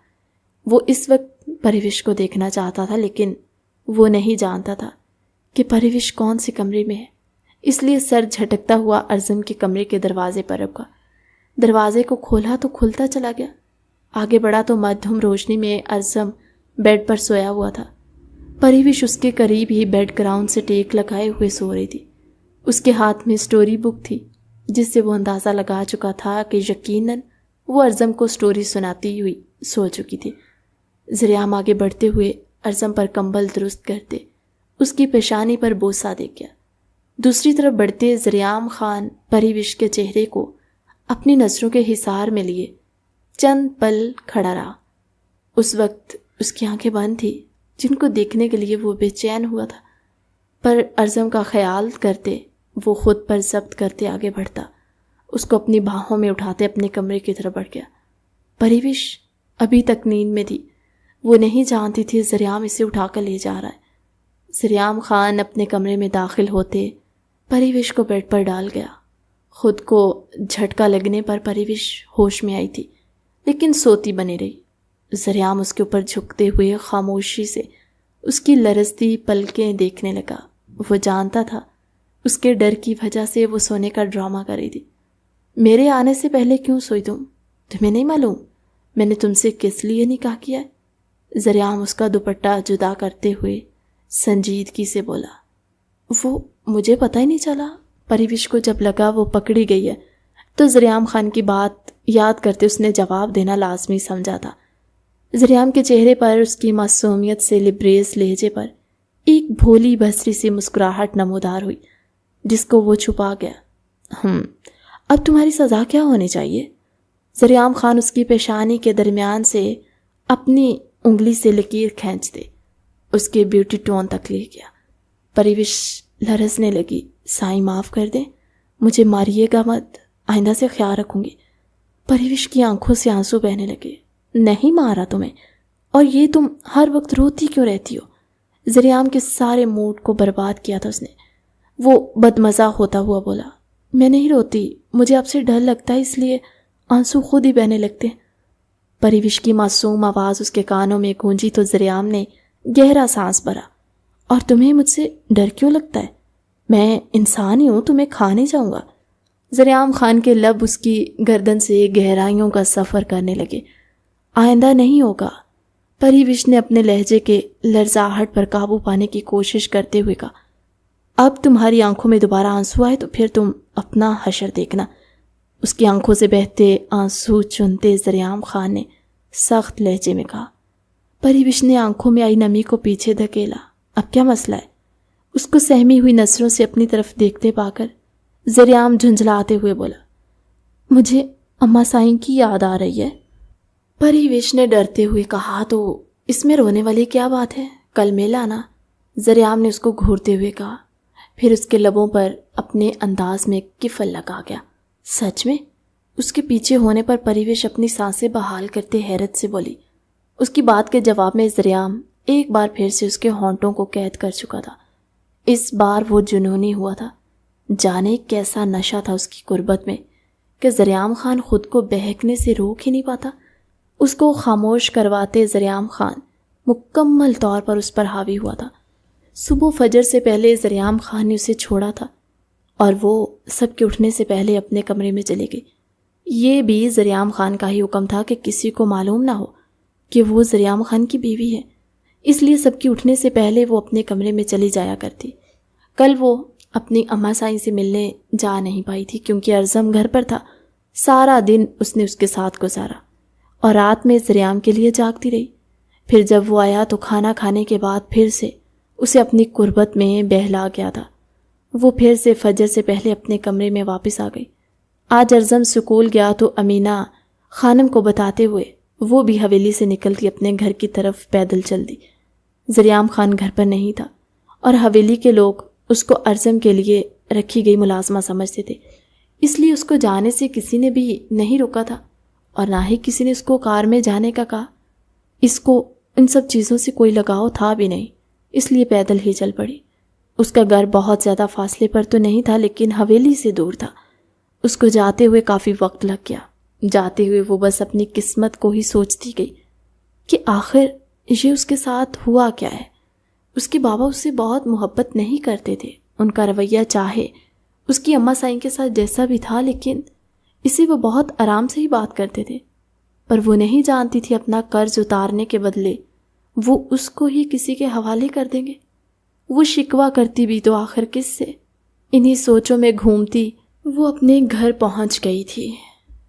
A: وہ اس وقت پریوش کو دیکھنا چاہتا تھا، لیکن وہ نہیں جانتا تھا کہ پریوش کون سے کمرے میں ہے، اس لیے سر جھٹکتا ہوا ارزم کے کمرے کے دروازے پر رکا۔ دروازے کو کھولا تو کھلتا چلا گیا۔ آگے بڑھا تو مدھم روشنی میں ارزم بیڈ پر سویا ہوا تھا۔ پریوش اس کے قریب ہی بیڈ گراؤنڈ سے ٹیک لگائے ہوئے سو رہی تھی۔ اس کے ہاتھ میں سٹوری بک تھی، جس سے وہ اندازہ لگا چکا تھا کہ یقیناً وہ ارزم کو سٹوری سناتی ہوئی سو چکی تھی۔ زریعام آگے بڑھتے ہوئے ارزم پر کمبل درست کرتے اس کی پیشانی پر بوسہ دے گیا۔ دوسری طرف بڑھتے زریعام خان پریوش کے چہرے کو اپنی نظروں کے حصار میں لیے چند پل کھڑا رہا۔ اس وقت اس کی آنکھیں بند تھی، جن کو دیکھنے کے لیے وہ بے چین ہوا تھا، پر ارزم کا خیال کرتے وہ خود پر ضبط کرتے آگے بڑھتا، اس کو اپنی باہوں میں اٹھاتے اپنے کمرے کی طرف بڑھ گیا۔ پریوش ابھی تک نیند میں تھی، وہ نہیں جانتی تھی زریعام اسے اٹھا کر لے جا رہا ہے۔ زریعام خان اپنے کمرے میں داخل ہوتے پریوش کو بیڈ پر ڈال گیا۔ خود کو جھٹکا لگنے پر پریوش ہوش میں آئی تھی، لیکن سوتی بنی رہی۔ زریعام اس کے اوپر جھکتے ہوئے خاموشی سے اس کی لرزتی پلکیں دیکھنے لگا۔ وہ جانتا تھا اس کے ڈر کی وجہ سے وہ سونے کا ڈرامہ کر رہی تھی۔ میرے آنے سے پہلے کیوں سوئی تمہیں نہیں معلوم میں نے تم سے کس لیے نکاح کیا ہے؟ زریعام اس کا دوپٹہ جدا کرتے ہوئے سنجیدگی سے بولا۔ وہ مجھے پتہ ہی نہیں چلا۔ پریوش کو جب لگا وہ پکڑی گئی ہے تو زریعام خان کی بات یاد کرتے اس نے جواب دینا لازمی سمجھا تھا۔ زریعام کے چہرے پر اس کی معصومیت سے لبریز لہجے پر ایک بھولی بھسری سی مسکراہٹ نمودار ہوئی، جس کو وہ چھپا گیا۔ اب تمہاری سزا کیا ہونی چاہیے؟ زریعام خان اس کی پیشانی کے درمیان سے اپنی انگلی سے لکیر کھینچ دے اس کے بیوٹی ٹون تک لے گیا۔ پریوش لرزنے لگی۔ سائیں معاف کر دیں، مجھے ماریے گا مت، آئندہ سے خیال رکھوں گی۔ پریوش کی آنکھوں سے آنسو بہنے لگے۔ نہیں مارا تمہیں، اور یہ تم ہر وقت روتی کیوں رہتی ہو؟ زریعام کے سارے موڈ کو برباد کیا تھا اس نے۔ وہ بدمزہ ہوتا ہوا بولا، میں نہیں روتی، مجھے آپ سے ڈر لگتا ہے، اس لیے آنسو خود ہی بہنے لگتے ہیں۔ پریوش کی معصوم آواز اس کے کانوں میں گونجی تو زریعام نے گہرا سانس بھرا۔ اور تمہیں مجھ سے ڈر کیوں لگتا ہے؟ میں انسان ہی ہوں، تمہیں کھا نہیں جاؤں گا۔ زریعام خان کے لب اس کی گردن سے گہرائیوں کا سفر کرنے لگے۔ آئندہ نہیں ہوگا، پریوش نے اپنے لہجے کے لرزاہٹ پر قابو پانے کی کوشش کرتے ہوئے کہا۔ اب تمہاری آنکھوں میں دوبارہ آنسو آئے تو پھر تم اپنا حشر دیکھنا۔ اس کی آنکھوں سے بہتے آنسو چنتے زریعام خان نے سخت لہجے میں کہا۔ پریوش نے آنکھوں میں آئی نمی کو پیچھے دھکیلا۔ اب کیا مسئلہ ہے؟ اس کو سہمی ہوئی نظروں سے اپنی طرف دیکھتے پا کر زریعام جھنجھلاتے ہوئے بولا، مجھے اماں سائیں کی یاد آ رہی ہے۔ پریوش نے ڈرتے ہوئے کہا، تو اس میں رونے والی کیا بات ہے؟ کل میل آنا۔ زریعام نے اس کو گھورتے ہوئے کہا، پھر اس کے لبوں پر اپنے انداز میں کفل لگا گیا۔ سچ میں؟ اس کے پیچھے ہونے پر پریوش اپنی سانسیں بحال کرتے حیرت سے بولی۔ اس کی بات کے جواب میں زریعام ایک بار پھر سے اس کے ہونٹوں کو قید کر چکا تھا۔ اس بار وہ جنونی ہوا تھا۔ جانے کیسا نشہ تھا اس کی قربت میں کہ زریعام خان خود کو بہکنے سے روک ہی نہیں پاتا۔ اس کو خاموش کرواتے زریعام خان مکمل طور پر اس پر حاوی ہوا تھا۔ صبح فجر سے پہلے زریعام خان نے اسے چھوڑا تھا اور وہ سب کے اٹھنے سے پہلے اپنے کمرے میں چلے گئی۔ یہ بھی زریعام خان کا ہی حکم تھا کہ کسی کو معلوم نہ ہو کہ وہ ذریعام خان کی بیوی ہے، اس لیے سب کے اٹھنے سے پہلے وہ اپنے کمرے میں چلی جایا کرتی۔ کل وہ اپنی اماں سائیں سے ملنے جا نہیں پائی تھی کیونکہ ارزم گھر پر تھا۔ سارا دن اس نے اس کے ساتھ گزارا اور رات میں ذریعام کے لیے جاگتی رہی۔ پھر جب وہ آیا تو کھانا کھانے کے بعد پھر سے اسے اپنی قربت میں بہلا گیا تھا۔ وہ پھر سے فجر سے پہلے اپنے کمرے میں واپس آ گئی۔ آج ارزم سکول گیا تو امینہ خانم کو بتاتے ہوئے وہ بھی حویلی سے نکل کے اپنے گھر کی طرف پیدل چل دی۔ ذریعام خان گھر پر نہیں تھا اور حویلی کے لوگ اس کو ارزم کے لیے رکھی گئی ملازمہ سمجھتے تھے، اس لیے اس کو جانے سے کسی نے بھی نہیں روکا تھا اور نہ ہی کسی نے اس کو کار میں جانے کا کہا۔ اس کو ان سب چیزوں سے کوئی لگاؤ تھا بھی نہیں، اس لیے پیدل ہی چل پڑی۔ اس کا گھر بہت زیادہ فاصلے پر تو نہیں تھا لیکن حویلی سے دور تھا۔ اس کو جاتے ہوئے کافی وقت لگ گیا۔ جاتے ہوئے وہ بس اپنی قسمت کو ہی سوچتی گئی کہ آخر یہ اس کے ساتھ ہوا کیا ہے۔ اس کے بابا اس سے بہت محبت نہیں کرتے تھے، ان کا رویہ چاہے اس کی اماں سائیں کے ساتھ جیسا بھی تھا لیکن اسے وہ بہت آرام سے ہی بات کرتے تھے، پر وہ نہیں جانتی تھی اپنا قرض اتارنے کے بدلے وہ اس کو ہی کسی کے حوالے کر دیں گے۔ وہ شکوہ کرتی بھی تو آخر کس سے؟ انہی سوچوں میں گھومتی وہ اپنے گھر پہنچ گئی تھی،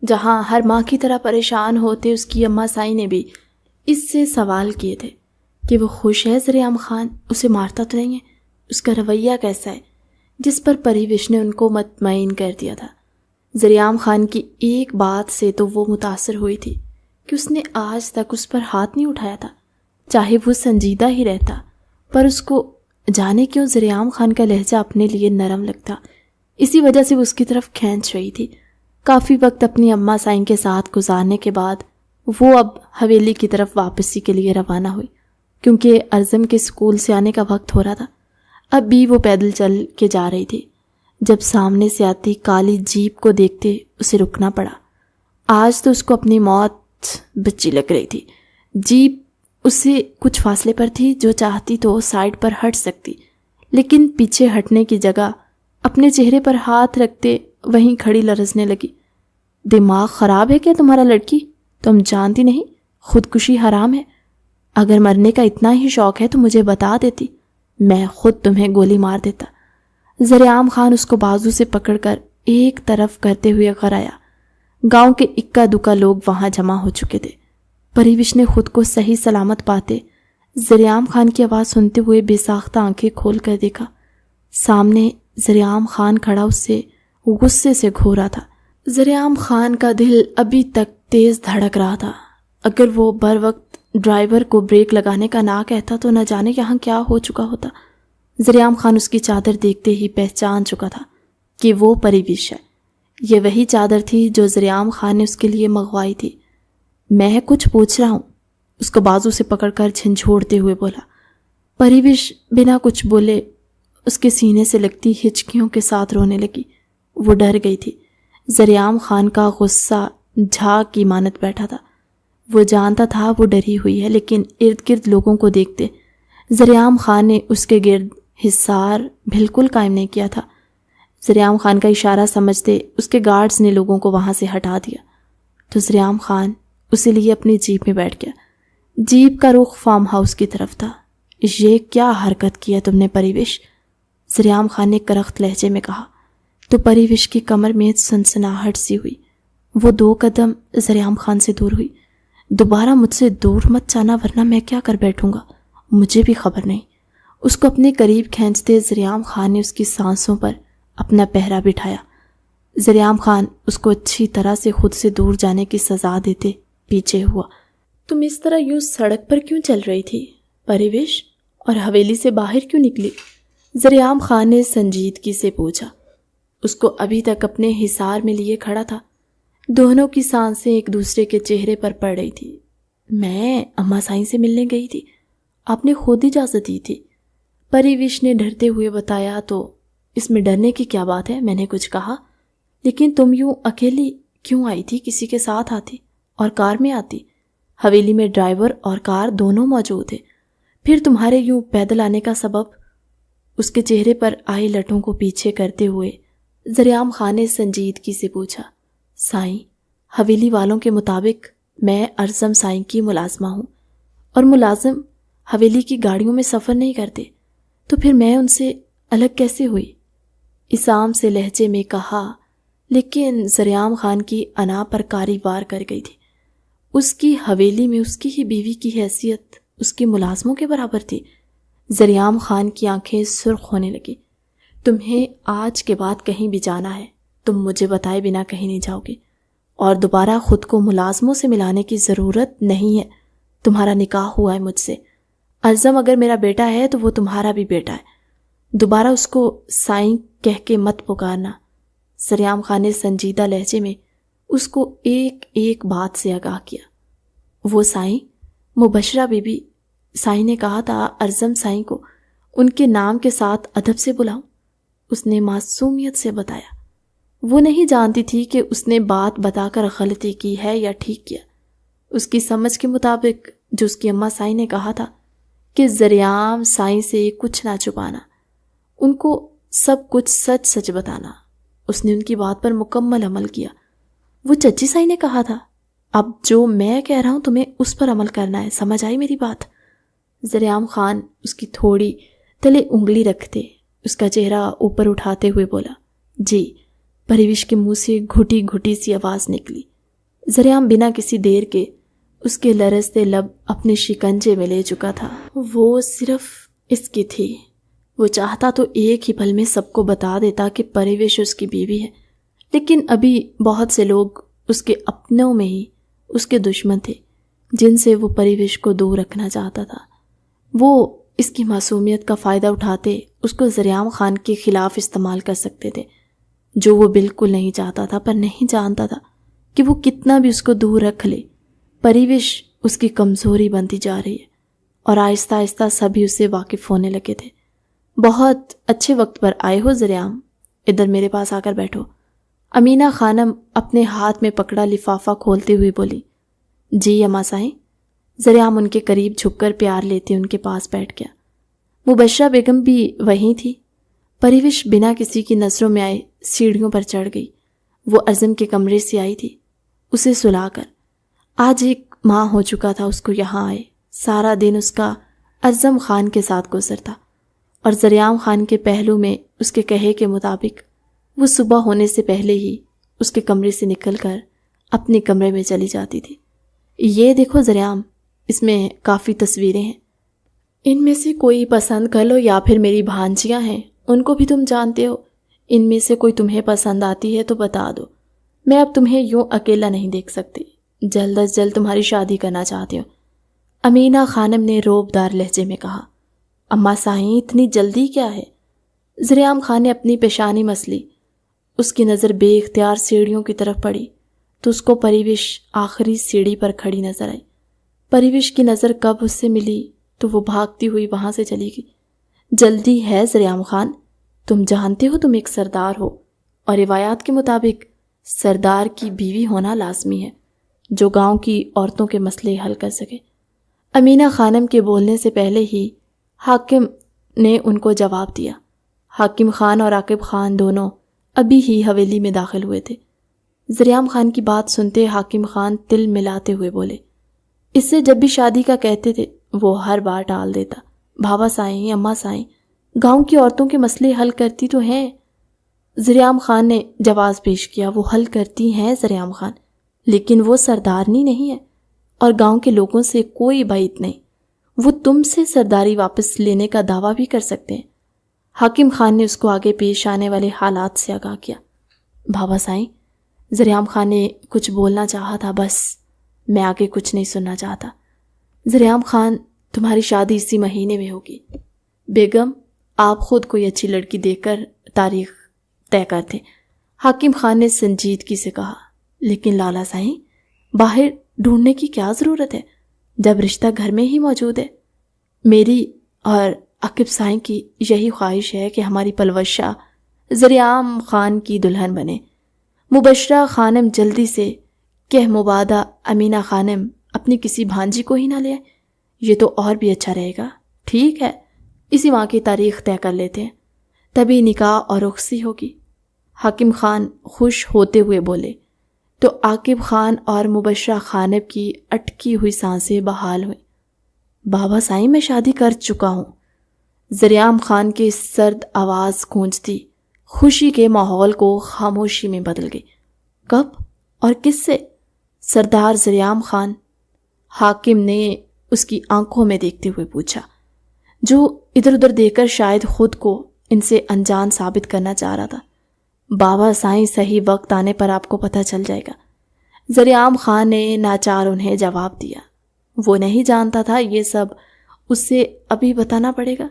A: جہاں ہر ماں کی طرح پریشان ہوتے اس کی اماں سائیں نے بھی اس سے سوال کیے تھے کہ وہ خوش ہے ذریعام خان اسے مارتا تو نہیں ہے، اس کا رویہ کیسا ہے، جس پر پریوش نے ان کو مطمئن کر دیا تھا۔ ذریعام خان کی ایک بات سے تو وہ متاثر ہوئی تھی کہ اس نے آج تک اس پر ہاتھ نہیں اٹھایا تھا، چاہے وہ سنجیدہ ہی رہتا، پر اس کو جانے کیوں ذریعام خان کا لہجہ اپنے لیے نرم لگتا، اسی وجہ سے وہ اس کی طرف کھینچ رہی تھی۔ کافی وقت اپنی اماں سائیں کے ساتھ گزارنے کے بعد وہ اب حویلی کی طرف واپسی کے لیے روانہ ہوئی، کیونکہ ارزم کے اسکول سے آنے کا وقت ہو رہا تھا۔ اب بھی وہ پیدل چل کے جا رہی تھی جب سامنے سے آتی کالی جیپ کو دیکھتے اسے رکنا پڑا۔ آج تو اس کو اپنی موت بچی لگ رہی تھی۔ جیپ اس سے کچھ فاصلے پر تھی، جو چاہتی تو سائڈ پر ہٹ سکتی، لیکن پیچھے ہٹنے کی جگہ اپنے چہرے پر ہاتھ رکھتے وہیں کھڑی لرزنے لگی۔ دماغ خراب ہے کیا تمہارا لڑکی؟ تم جانتی نہیں خودکشی حرام ہے؟ اگر مرنے کا اتنا ہی شوق ہے تو مجھے بتا دیتی، میں خود تمہیں گولی مار دیتا۔ ذریعام خان اس کو بازو سے پکڑ کر ایک طرف کرتے ہوئے غرایا۔ گاؤں کے اکا دکا لوگ وہاں جمع ہو چکے تھے۔ پریوش نے خود کو صحیح سلامت پاتے ذریعام خان کی آواز سنتے ہوئے بے ساختہ آنکھیں کھول کر دیکھا۔ سامنے ذریعام خان کھڑا اس سے غصے سے گھورا تھا۔ ذریعام خان کا دل ابھی تک تیز دھڑک رہا تھا۔ اگر وہ بر وقت ڈرائیور کو بریک لگانے کا نہ کہتا تو نہ جانے یہاں کیا ہو چکا ہوتا۔ ذریعام خان اس کی چادر دیکھتے ہی پہچان چکا تھا کہ وہ پریوش ہے۔ یہ وہی چادر تھی جو ذریعام خان نے اس کے لیے منگوائی تھی۔ میں کچھ پوچھ رہا ہوں، اس کو بازو سے پکڑ کر جھنجھوڑتے ہوئے بولا۔ پریوش بنا کچھ بولے اس کے سینے سے لگتی ہچکیوں کے ساتھ رونے لگی۔ وہ ڈر گئی تھی۔ ذریعام خان کا غصہ جھاگ کی مانت بیٹھا تھا۔ وہ جانتا تھا وہ ڈری ہوئی ہے، لیکن ارد گرد لوگوں کو دیکھتے ذریعام خان نے اس کے گرد حصار بالکل قائم نہیں کیا تھا۔ ذریعام خان کا اشارہ سمجھتے اس کے گارڈز نے لوگوں کو وہاں سے ہٹا دیا تو ذریعام خان اسے لیے اپنی جیپ میں بیٹھ گیا۔ جیپ کا رخ فارم ہاؤس کی طرف تھا۔ یہ کیا حرکت کی ہے تم نے پریوش؟ ذریعام خان نے کرخت لہجے میں کہا تو پریوش کی کمر میں سنسناہٹ سی ہوئی۔ وہ 2 قدم ذریعام خان سے دور ہوئی۔ دوبارہ مجھ سے دور مت جانا ورنہ میں کیا کر بیٹھوں گا، مجھے بھی خبر نہیں۔ اس کو اپنے قریب کھینچتے ذریعام خان نے اس کی سانسوں پر اپنا پہرا بٹھایا۔ ذریعام خان اس کو اچھی طرح سے خود سے دور جانے کی سزا دیتے پیچھے ہوا۔ تم اس طرح یوں سڑک پر کیوں چل رہی تھی پریوش، اور حویلی سے باہر کیوں نکلی؟ ذریعام خان نے سنجیدگی سے پوچھا۔ اس کو ابھی تک اپنے حصار میں لیے کھڑا تھا۔ دونوں کی سانسیں ایک دوسرے کے چہرے پر پڑ رہی تھی۔ میں اماں سائیں سے ملنے گئی تھی، آپ نے خود اجازت دی تھی، پریوش نے ڈرتے ہوئے بتایا۔ تو اس میں ڈرنے کی کیا بات ہے؟ میں نے کچھ کہا؟ لیکن تم یوں اکیلی کیوں آئی تھی؟ کسی کے ساتھ آتی اور کار میں آتی۔ حویلی میں ڈرائیور اور کار دونوں موجود تھے، پھر تمہارے یوں پیدل آنے کا سبب؟ اس کے چہرے پر آئی لٹوں کو پیچھے کرتے ہوئے ذریعام خان نے سنجیدگی سے پوچھا۔ سائیں، حویلی والوں کے مطابق میں ارزم سائیں کی ملازمہ ہوں، اور ملازم حویلی کی گاڑیوں میں سفر نہیں کرتے، تو پھر میں ان سے الگ کیسے ہوئی؟ اس عام سے لہجے میں کہا، لیکن ذریعام خان کی انا پر کاری وار کر گئی تھی۔ اس کی حویلی میں اس کی ہی بیوی کی حیثیت اس کی ملازموں کے برابر تھی۔ ذریعام خان کی آنکھیں سرخ ہونے لگی۔ تمہیں آج کے بعد کہیں بھی جانا ہے، تم مجھے بتائے بنا کہیں نہیں جاؤ گے، اور دوبارہ خود کو ملازموں سے ملانے کی ضرورت نہیں ہے۔ تمہارا نکاح ہوا ہے مجھ سے۔ ارزم اگر میرا بیٹا ہے تو وہ تمہارا بھی بیٹا ہے۔ دوبارہ اس کو سائیں کہہ کے مت پکارنا۔ ذریعام خان نے سنجیدہ لہجے میں اس کو ایک ایک بات سے آگاہ کیا۔ وہ سائیں، مبشرہ بی بی، سائیں نے کہا تھا ارزم سائیں کو ان کے نام کے ساتھ ادب سے بلاؤں۔ اس نے معصومیت سے بتایا۔ وہ نہیں جانتی تھی کہ اس نے بات بتا کر غلطی کی ہے یا ٹھیک کیا۔ اس کی سمجھ کے مطابق جو اس کی اماں سائیں نے کہا تھا کہ ذریعام سائیں سے کچھ نہ چھپانا، ان کو سب کچھ سچ سچ بتانا، اس نے ان کی بات پر مکمل عمل کیا۔ وہ چچی سائیں نے کہا تھا، اب جو میں کہہ رہا ہوں تمہیں اس پر عمل کرنا ہے، سمجھ آئی میری بات؟ ذریعام خان اس کی تھوڑی تلے انگلی رکھتے اس کا چہرہ اوپر اٹھاتے ہوئے بولا، جی۔ پریوش کے منہ سے گھٹی گھٹی سی آواز نکلی۔ ذریعام بنا کسی دیر کے اس کے لرزتے لب اپنے شکنجے میں لے چکا تھا۔ وہ صرف اس کی تھی۔ وہ چاہتا تو ایک ہی پل میں سب کو بتا دیتا کہ پریوش اس کی بیوی ہے، لیکن ابھی بہت سے لوگ اس کے اپنوں میں ہی اس کے دشمن تھے جن سے وہ پریوش کو دور رکھنا چاہتا تھا۔ وہ اس کی معصومیت کا فائدہ اٹھاتے اس کو ذریعام خان کے خلاف استعمال کر سکتے تھے، جو وہ بالکل نہیں چاہتا تھا، پر نہیں جانتا تھا کہ وہ کتنا بھی اس کو دور رکھ لے، پریوش اس کی کمزوری بنتی جا رہی ہے، اور آہستہ آہستہ سبھی اس سے واقف ہونے لگے تھے۔ بہت اچھے وقت پر آئے ہو ذریعام، ادھر میرے پاس آ کر بیٹھو۔ امینہ خانم اپنے ہاتھ میں پکڑا لفافہ کھولتے ہوئے بولی، جی اماں سائیں۔ ذریعام ان کے قریب جھک کر پیار لیتے ان کے پاس بیٹھ گیا۔ مبشرہ بیگم بھی وہیں تھی۔ پریوش بنا کسی کی نظروں میں آئے سیڑھیوں پر چڑھ گئی۔ وہ ارزم کے کمرے سے آئی تھی اسے سلا کر۔ آج 1 ماہ ہو چکا تھا اس کو یہاں آئے۔ سارا دن اس کا ارزم خان کے ساتھ گزرتا، اور ذریعام خان کے پہلو میں اس کے کہے کے مطابق وہ صبح ہونے سے پہلے ہی اس کے کمرے سے نکل کر اپنے کمرے میں چلی جاتی تھی۔ یہ دیکھو ذریعام، اس میں کافی تصویریں ہیں، ان میں سے کوئی پسند کر لو، یا پھر میری بھانجیاں ہیں ان کو بھی تم جانتے ہو، ان میں سے کوئی تمہیں پسند آتی ہے تو بتا دو۔ میں اب تمہیں یوں اکیلا نہیں دیکھ سکتی، جلد از جلد تمہاری شادی کرنا چاہتی ہوں۔ امینہ خانم نے روبدار لہجے میں کہا۔ اماں سائیں اتنی جلدی کیا ہے؟ ذریعام خان نے اپنی پیشانی مسلی۔ اس کی نظر بے اختیار سیڑھیوں کی طرف پڑی تو اس کو پریوش آخری سیڑھی پر کھڑی نظر آئی۔ پریوش کی نظر کب اس سے ملی تو وہ بھاگتی ہوئی وہاں سے چلی گئی۔ جلدی ہے ذریعام خان، تم جانتے ہو تم ایک سردار ہو، اور روایات کے مطابق سردار کی بیوی ہونا لازمی ہے جو گاؤں کی عورتوں کے مسئلے حل کر سکے۔ امینہ خانم کے بولنے سے پہلے ہی حاکم نے ان کو جواب دیا۔ حاکم خان اور عاقب خان دونوں ابھی ہی حویلی میں داخل ہوئے تھے۔ ذریعام خان کی بات سنتے حاکم خان تل ملاتے ہوئے بولے، اس سے جب بھی شادی کا کہتے تھے وہ ہر بار ٹال دیتا۔ بھاوا سائیں، اماں سائیں، گاؤں کی عورتوں کے مسئلے حل کرتی تو ہیں۔ ذریعام خان نے جواز پیش کیا، وہ حل کرتی ہیں ذریعام خان، لیکن وہ سردارنی نہیں ہے، اور گاؤں کے لوگوں سے کوئی بعید نہیں۔ وہ تم سے سرداری واپس لینے کا دعویٰ بھی کر سکتے ہیں۔ حاکم خان نے اس کو آگے پیش آنے والے حالات سے آگاہ کیا۔ بھاوا سائیں، ذریعام خان نے کچھ بولنا چاہا تھا، بس میں آگے کچھ نہیں سننا چاہتا۔ ذریعام خان، تمہاری شادی اسی مہینے میں ہوگی۔ بیگم، آپ خود کوئی اچھی لڑکی دیکھ کر تاریخ طے کرتے۔ حاکم خان نے سنجیدگی سے کہا، لیکن لالا سائیں، باہر ڈھونڈنے کی کیا ضرورت ہے جب رشتہ گھر میں ہی موجود ہے؟ میری اور عاقب سائیں کی یہی خواہش ہے کہ ہماری پلوشہ ذریعام خان کی دلہن بنے۔ مبشرہ خانم جلدی سے کہ مبادہ امینہ خانم اپنی کسی بھانجی کو ہی نہ لے، یہ تو اور بھی اچھا رہے گا۔ ٹھیک ہے، اسی ماہ کی تاریخ طے کر لیتے ہیں، تبھی نکاح اور رخصتی ہوگی۔ حاکم خان خوش ہوتے ہوئے بولے تو عاقب خان اور مبشرہ خانم کی اٹکی ہوئی سانسیں بحال ہوئیں۔ بابا سائیں میں شادی کر چکا ہوں۔ زریعام خان کی سرد آواز گونجتی خوشی کے ماحول کو خاموشی میں بدل گئی۔ کب اور کس سے؟ سردار زریعام خان، حاکم نے اس کی آنکھوں میں دیکھتے ہوئے پوچھا، جو ادھر ادھر دیکھ کر شاید خود کو ان سے انجان ثابت کرنا چاہ رہا تھا۔ بابا سائیں، صحیح وقت آنے پر آپ کو پتہ چل جائے گا۔ زریعام خان نے ناچار انہیں جواب دیا۔ وہ نہیں جانتا تھا یہ سب اس سے ابھی بتانا پڑے گا۔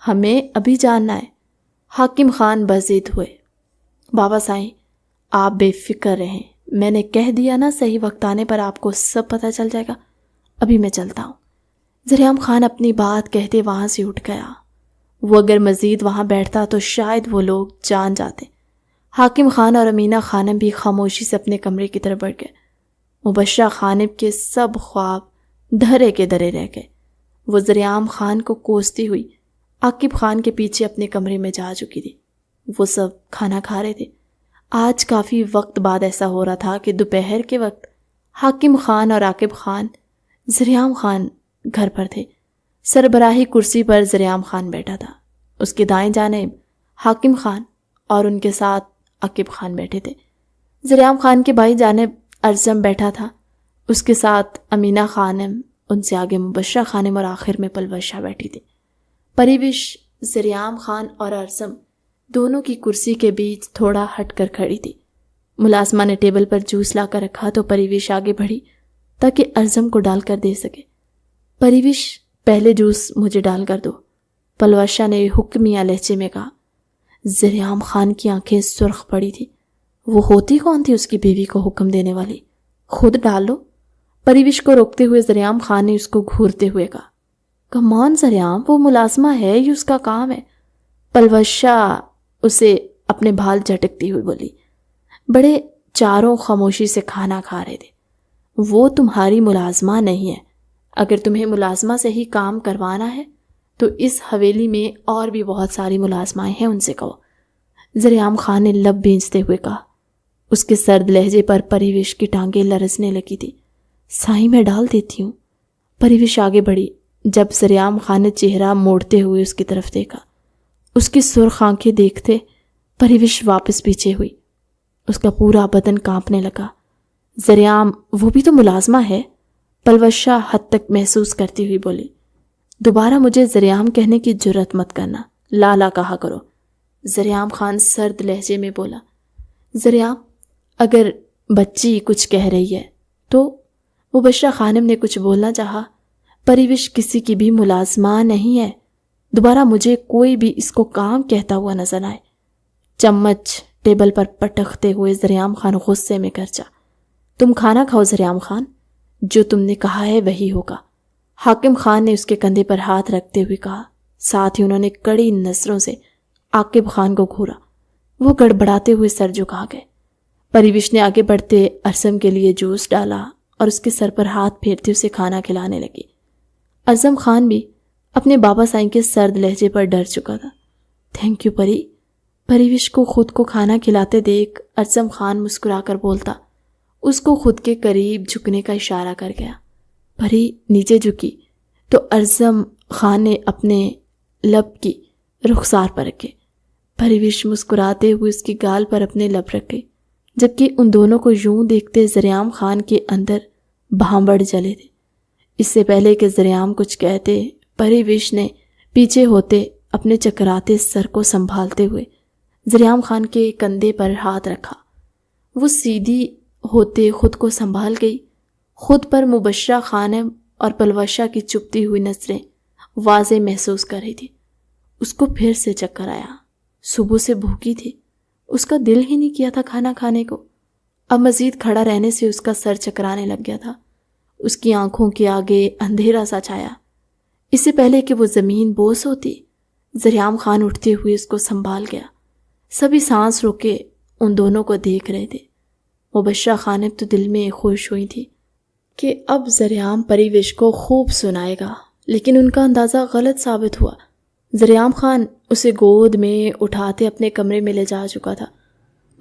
A: ہمیں ابھی جاننا ہے۔ حاکم خان بضد ہوئے۔ بابا سائیں، آپ بے فکر رہیں، میں نے کہہ دیا نا، صحیح وقت آنے پر آپ کو سب پتہ چل جائے گا۔ ابھی میں چلتا ہوں۔ زریعام خان اپنی بات کہتے وہاں سے اٹھ گیا۔ وہ اگر مزید وہاں بیٹھتا تو شاید وہ لوگ جان جاتے۔ حاکم خان اور امینہ خانم بھی خاموشی سے اپنے کمرے کی طرف بڑھ گئے۔ مبشرہ خانم کے سب خواب دھرے کے درے رہ گئے۔ وہ زریعام خان کو کوستی ہوئی عاقب خان کے پیچھے اپنے کمرے میں جا چکی تھی۔ وہ سب کھانا کھا رہے تھے۔ آج کافی وقت بعد ایسا ہو رہا تھا کہ دوپہر کے وقت حاکم خان اور عاقب خان، زریعام خان گھر پر تھے۔ سربراہی کرسی پر زریعام خان بیٹھا تھا۔ اس کے دائیں جانب حاکم خان اور ان کے ساتھ عاقب خان بیٹھے تھے۔ زریعام خان کے بائیں جانب ارزم بیٹھا تھا، اس کے ساتھ امینہ خانم، ان سے آگے مبشرہ خانم اور آخر میں پلوشہ بیٹھی تھی۔ پریوش زریعام خان اور ارزم دونوں کی کرسی کے بیچ تھوڑا ہٹ کر کھڑی تھی۔ ملازمہ نے ٹیبل پر جوس لا کر رکھا تو پریوش آگے بڑھی تاکہ ارزم کو ڈال کر دے سکے۔ پریوش، پہلے جوس مجھے ڈال کر دو، پلوشہ نے حکمیہ لہجے میں کہا۔ زریعام خان کی آنکھیں سرخ پڑی تھی۔ وہ ہوتی کون تھی اس کی بیوی کو حکم دینے والی؟ خود ڈال لو۔ پریوش کو روکتے ہوئے زریعام خان نے اس کو گھورتے ہوئے کہا، کمان زریعام، وہ ملازمہ ہے، یہ اس کا کام ہے۔ پلوشہ اسے اپنے بھال جھٹکتی ہوئی بولی۔ بڑے چاروں خاموشی سے کھانا کھا رہے تھے۔ وہ تمہاری ملازمہ نہیں ہے۔ اگر تمہیں ملازمہ سے ہی کام کروانا ہے تو اس حویلی میں اور بھی بہت ساری ملازمائیں ہیں، ان سے کہو۔ زریعام خان نے لب بھینچتے ہوئے کہا۔ اس کے سرد لہجے پر پریوش کی ٹانگیں لرزنے لگی تھی۔ سائیں، میں ڈال دیتی ہوں۔ پریوش آگے بڑھی۔ جب زریعام خان نے چہرہ موڑتے ہوئے اس کی طرف دیکھا، اس کی سرخ آنکھیں دیکھتے پریوش واپس پیچھے ہوئی۔ اس کا پورا بدن کانپنے لگا۔ زریعام، وہ بھی تو ملازمہ ہے، پلوشہ حد تک محسوس کرتی ہوئی بولی۔ دوبارہ مجھے زریعام کہنے کی جرات مت کرنا، لالا کہا کرو۔ زریعام خان سرد لہجے میں بولا۔ زریعام، اگر بچی کچھ کہہ رہی ہے تو؟ مبشرہ خانم نے کچھ بولنا چاہا۔ پریوش کسی کی بھی ملازمہ نہیں ہے۔ دوبارہ مجھے کوئی بھی اس کو کام کہتا ہوا نظر آئے۔ چمچ ٹیبل پر پٹکتے ہوئے زریعام خان غصے میں گرجا۔ تم کھانا کھاؤ زریعام خان، جو تم نے کہا ہے وہی ہوگا۔ حاکم خان نے اس کے کندھے پر ہاتھ رکھتے ہوئے کہا، ساتھ ہی انہوں نے کڑی نظروں سے عاقب خان کو گھورا۔ وہ گڑبڑاتے ہوئے سر جھکا گئے۔ پریوش نے آگے بڑھتے ارزم کے لیے جوس ڈالا اور اس کے سر پر ہاتھ پھیرتے اسے کھانا کھلانے لگی۔ ارزم خان بھی اپنے بابا سائیں کے سرد لہجے پر ڈر چکا تھا۔ تھینک یو پری۔ پریوش کو خود کو کھانا کھلاتے دیکھ ارزم خان مسکرا کر بولتا، اس کو خود کے قریب جھکنے کا اشارہ کر گیا۔ پری نیچے جھکی تو ارزم خان نے اپنے لب کی رخسار پر رکھے۔ پریوش مسکراتے ہوئے اس کی گال پر اپنے لب رکھے، جبکہ ان دونوں کو یوں دیکھتے زریعام خان کے اندر بھانبڑ جلے تھے۔ اس سے پہلے کہ زریعام کچھ کہتے، پریوش نے پیچھے ہوتے اپنے چکراتے سر کو سنبھالتے ہوئے زریعام خان کے کندھے پر ہاتھ رکھا۔ وہ سیدھی ہوتے خود کو سنبھال گئی۔ خود پر مبشرہ خانم اور پلوشہ کی چپتی ہوئی نظریں واضح محسوس کر رہی تھی۔ اس کو پھر سے چکر آیا۔ صبح سے بھوکی تھی، اس کا دل ہی نہیں کیا تھا کھانا کھانے کو۔ اب مزید کھڑا رہنے سے اس کا سر چکرانے لگ گیا تھا۔ اس کی آنکھوں کے آگے اندھیرا سا چھایا۔ اس سے پہلے کہ وہ زمین بوس ہوتی، زریعام خان اٹھتے ہوئے اس کو سنبھال گیا۔ سبھی سانس روکے ان دونوں کو دیکھ رہے تھے۔ مبشرہ خانم تو دل میں خوش ہوئی تھی کہ اب زریعام پریوش کو خوب سنائے گا، لیکن ان کا اندازہ غلط ثابت ہوا۔ زریعام خان اسے گود میں اٹھاتے اپنے کمرے میں لے جا چکا تھا۔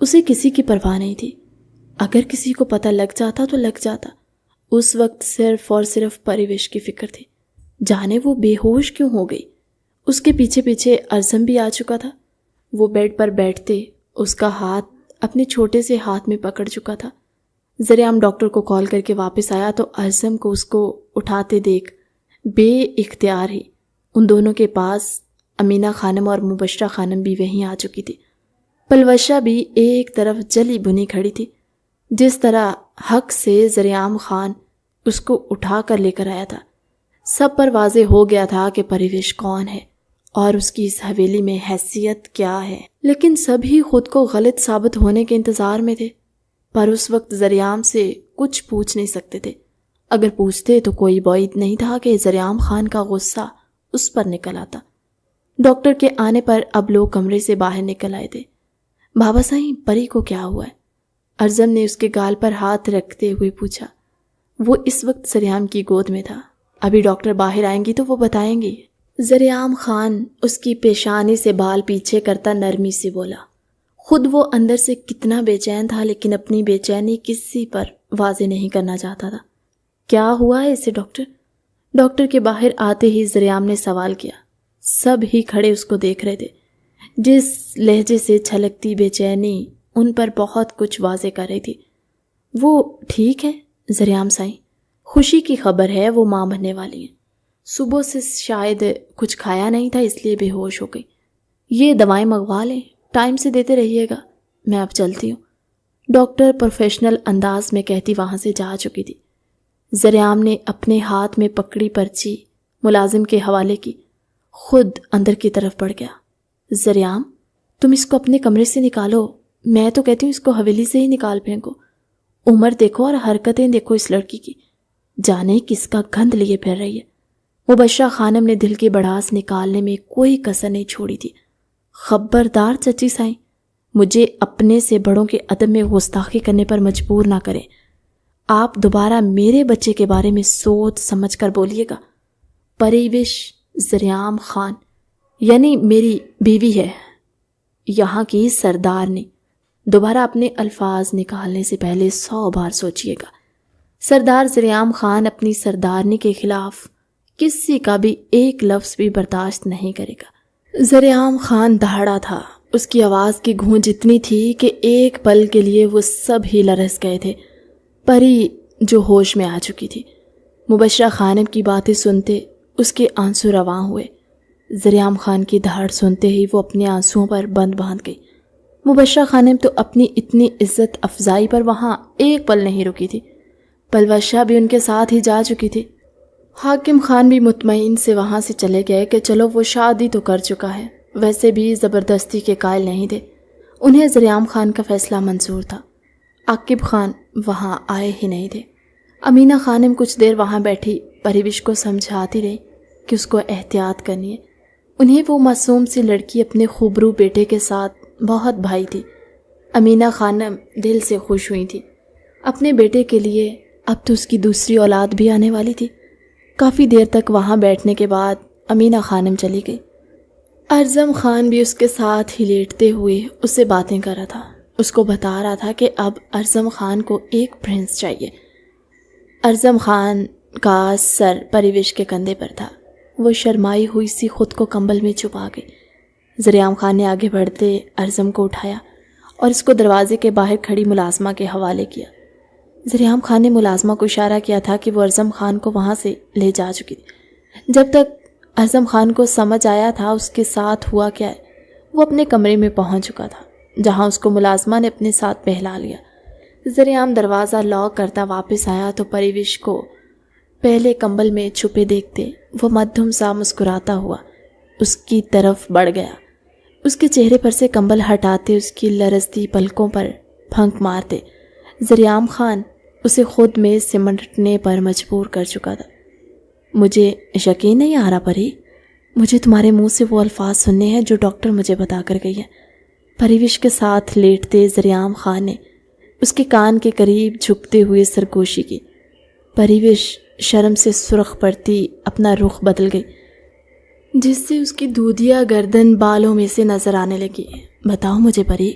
A: اسے کسی کی پرواہ نہیں تھی۔ اگر کسی کو پتہ لگ جاتا تو لگ جاتا۔ اس وقت صرف اور صرف پریوش کی فکر تھی۔ جانے وہ بے ہوش کیوں ہو گئی۔ اس کے پیچھے پیچھے ارزم بھی آ چکا تھا۔ وہ بیڈ پر بیٹھتے اس کا ہاتھ اپنے چھوٹے سے ہاتھ میں پکڑ چکا تھا۔ ذریعام ڈاکٹر کو کال کر کے واپس آیا تو ارزم کو اس کو اٹھاتے دیکھ بے اختیار ہی ان دونوں کے پاس امینہ خانم اور مبشرہ خانم بھی وہیں آ چکی تھی۔ پلوشہ بھی ایک طرف جلی بنی کھڑی تھی۔ جس طرح حق سے ذریعام خان اس کو اٹھا کر لے کر آیا تھا، سب پر واضح ہو گیا تھا کہ پرویش کون ہے اور اس کی اس حویلی میں حیثیت کیا ہے، لیکن سبھی خود کو غلط ثابت ہونے کے انتظار میں تھے۔ پر اس وقت ذریعام سے کچھ پوچھ نہیں سکتے تھے۔ اگر پوچھتے تو کوئی بعید نہیں تھا کہ ذریعام خان کا غصہ اس پر نکل آتا۔ ڈاکٹر کے آنے پر اب لوگ کمرے سے باہر نکل آئے تھے۔ بابا سائیں، پری کو کیا ہوا ہے؟ ارزم نے اس کے گال پر ہاتھ رکھتے ہوئے پوچھا۔ وہ اس وقت ذریعام کی گود میں تھا۔ ابھی ڈاکٹر باہر آئیں گی تو وہ بتائیں گی۔ ذریعام خان اس کی پیشانی سے بال پیچھے کرتا نرمی سے بولا۔ خود وہ اندر سے کتنا بے چین تھا، لیکن اپنی بے چینی کسی پر واضح نہیں کرنا چاہتا تھا۔ کیا ہوا ہے اسے ڈاکٹر؟ ڈاکٹر کے باہر آتے ہی ذریعام نے سوال کیا۔ سب ہی کھڑے اس کو دیکھ رہے تھے۔ جس لہجے سے چھلکتی بے چینی ان پر بہت کچھ واضح کر رہی تھی۔ وہ ٹھیک ہے ذریعام سائیں، خوشی کی خبر ہے، وہ ماں بننے والی ہیں۔ صبح سے شاید کچھ کھایا نہیں تھا اس لیے بے ہوش ہو گئی۔ یہ دوائیں منگوا لیں، ٹائم سے دیتے رہیے گا، میں اب چلتی ہوں، ڈاکٹر پروفیشنل انداز میں کہتی وہاں سے جا چکی تھی۔ ذریعام نے اپنے ہاتھ میں پکڑی پرچی ملازم کے حوالے کی، خود اندر کی طرف بڑھ گیا۔ ذریعام، تم اس کو اپنے کمرے سے نکالو، میں تو کہتی ہوں اس کو حویلی سے ہی نکال پھینکو۔ عمر دیکھو اور حرکتیں دیکھو اس لڑکی کی، جانے کس کا گند لیے پھر رہی ہے۔ مبشرہ خانم نے دل کی بڑاس نکالنے میں کوئی کسر نہیں چھوڑی تھی۔ خبردار چچی سائیں، مجھے اپنے سے بڑوں کے ادب میں گستاخی کرنے پر مجبور نہ کریں۔ آپ دوبارہ میرے بچے کے بارے میں سوچ سمجھ کر بولیے گا۔ پریوش ذریعام خان یعنی میری بیوی ہے، یہاں کی سردارنی۔ دوبارہ اپنے الفاظ نکالنے سے پہلے 100 بار سوچئے گا۔ سردار ذریعام خان اپنی سردارنی کے خلاف کسی کا بھی ایک لفظ بھی برداشت نہیں کرے گا۔ ذریعام خان دہاڑا تھا، اس کی آواز کی گونج اتنی تھی کہ ایک پل کے لیے وہ سب ہی لرز گئے تھے۔ پری جو ہوش میں آ چکی تھی، مبشرہ خانم کی باتیں سنتے اس کے آنسو رواں ہوئے۔ ذریعام خان کی دھاڑ سنتے ہی وہ اپنے آنسوؤں پر بند باندھ گئی۔ مبشرہ خانم تو اپنی اتنی عزت افزائی پر وہاں ایک پل نہیں رکی تھی۔ پلوشہ بھی ان کے ساتھ ہی جا چکی تھی۔ حاکم خان بھی مطمئن سے وہاں سے چلے گئے کہ چلو وہ شادی تو کر چکا ہے، ویسے بھی زبردستی کے قائل نہیں تھے، انہیں ذریعام خان کا فیصلہ منظور تھا۔ عاقب خان وہاں آئے ہی نہیں تھے۔ امینہ خانم کچھ دیر وہاں بیٹھی پریوش کو سمجھاتی رہی کہ اس کو احتیاط کرنی ہے۔ انہیں وہ معصوم سی لڑکی اپنے خوبرو بیٹے کے ساتھ بہت بھائی تھی۔ امینہ خانم دل سے خوش ہوئی تھی اپنے بیٹے کے لیے، اب تو اس کی دوسری اولاد بھی آنے والی تھی۔ کافی دیر تک وہاں بیٹھنے کے بعد امینہ خانم چلی گئی۔ ارزم خان بھی اس کے ساتھ ہی لیٹتے ہوئے اس سے باتیں کر رہا تھا، اس کو بتا رہا تھا کہ اب ارزم خان کو ایک پرنس چاہیے۔ ارزم خان کا سر پریوش کے کندھے پر تھا، وہ شرمائی ہوئی سی خود کو کمبل میں چھپا گئی۔ ذریعام خان نے آگے بڑھتے ارزم کو اٹھایا اور اس کو دروازے کے باہر کھڑی ملازمہ کے حوالے کیا۔ ذریعام خان نے ملازمہ کو اشارہ کیا تھا کہ وہ ارزم خان کو وہاں سے لے جا چکی تھی۔ جب تک ارزم خان کو سمجھ آیا تھا اس کے ساتھ ہوا کیا ہے، وہ اپنے کمرے میں پہنچ چکا تھا، جہاں اس کو ملازمہ نے اپنے ساتھ بہلا لیا۔ ذریعام دروازہ لاک کرتا واپس آیا تو پریوش کو پہلے کمبل میں چھپے دیکھتے وہ مدھم سا مسکراتا ہوا اس کی طرف بڑھ گیا۔ اس کے چہرے پر سے کمبل ہٹاتے اس کی لرزتی پلکوں پر پھنک مارتے ذریعام خان اسے خود میں سمٹنے پر مجبور کر چکا تھا۔ مجھے یقین نہیں آ رہا پری، مجھے تمہارے منہ سے وہ الفاظ سننے ہیں جو ڈاکٹر مجھے بتا کر گئی ہے۔ پریوش کے ساتھ لیٹتے ذریعام خان نے اس کے کان کے قریب جھکتے ہوئے سرگوشی کی۔ پریوش شرم سے سرخ پڑتی اپنا رخ بدل گئی، جس سے اس کی دودھیا گردن بالوں میں سے نظر آنے لگی۔ بتاؤ مجھے پری،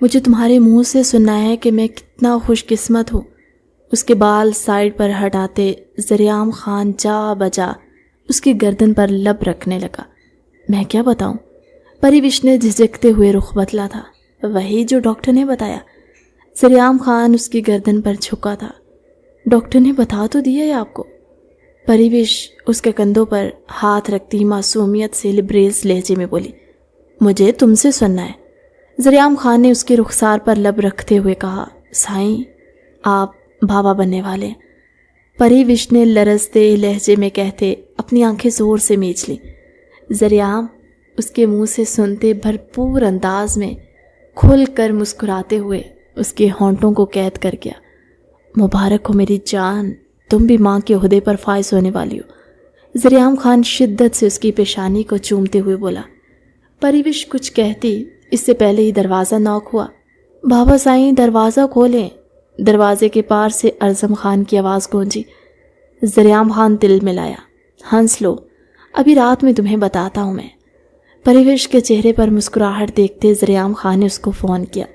A: مجھے تمہارے منہ سے سننا ہے کہ میں کتنا خوش قسمت ہوں۔ اس کے بال سائڈ پر ہٹاتے ذریعام خان جا بجا اس کی گردن پر لب رکھنے لگا۔ میں کیا بتاؤں؟ پریوش نے جھجکتے ہوئے رخ بدلا تھا۔ وہی جو ڈاکٹر نے بتایا۔ ذریعام خان اس کی گردن پر جھکا تھا۔ ڈاکٹر نے بتا تو دیا ہے آپ کو؟ پریوش اس کے کندھوں پر ہاتھ رکھتی معصومیت سے لبریز لہجے میں بولی۔ مجھے تم سے سننا ہے۔ ذریعام خان نے اس کے رخسار پر لب رکھتے ہوئے کہا۔ سائیں، آپ بابا بننے والے ہیں۔ پریوش نے لرزتے لہجے میں کہتے اپنی آنکھیں زور سے میچ لیں۔ ذریعام اس کے منہ سے سنتے بھرپور انداز میں کھل کر مسکراتے ہوئے اس کے ہونٹوں کو قید کر گیا۔ مبارک ہو میری جان، تم بھی ماں کے عہدے پر فائز ہونے والی ہو۔ ذریعام خان شدت سے اس کی پیشانی کو چومتے ہوئے بولا۔ پریوش کچھ کہتی اس سے پہلے ہی دروازہ نوک ہوا۔ بابا سائیں دروازہ کھولیں۔ دروازے کے پار سے ارزم خان کی آواز گونجی۔ ذریعام خان دل میں لایا۔ ہنس لو، ابھی رات میں تمہیں بتاتا ہوں میں۔ پریوش کے چہرے پر مسکراہٹ دیکھتے ذریعام خان نے اس کو فون کیا۔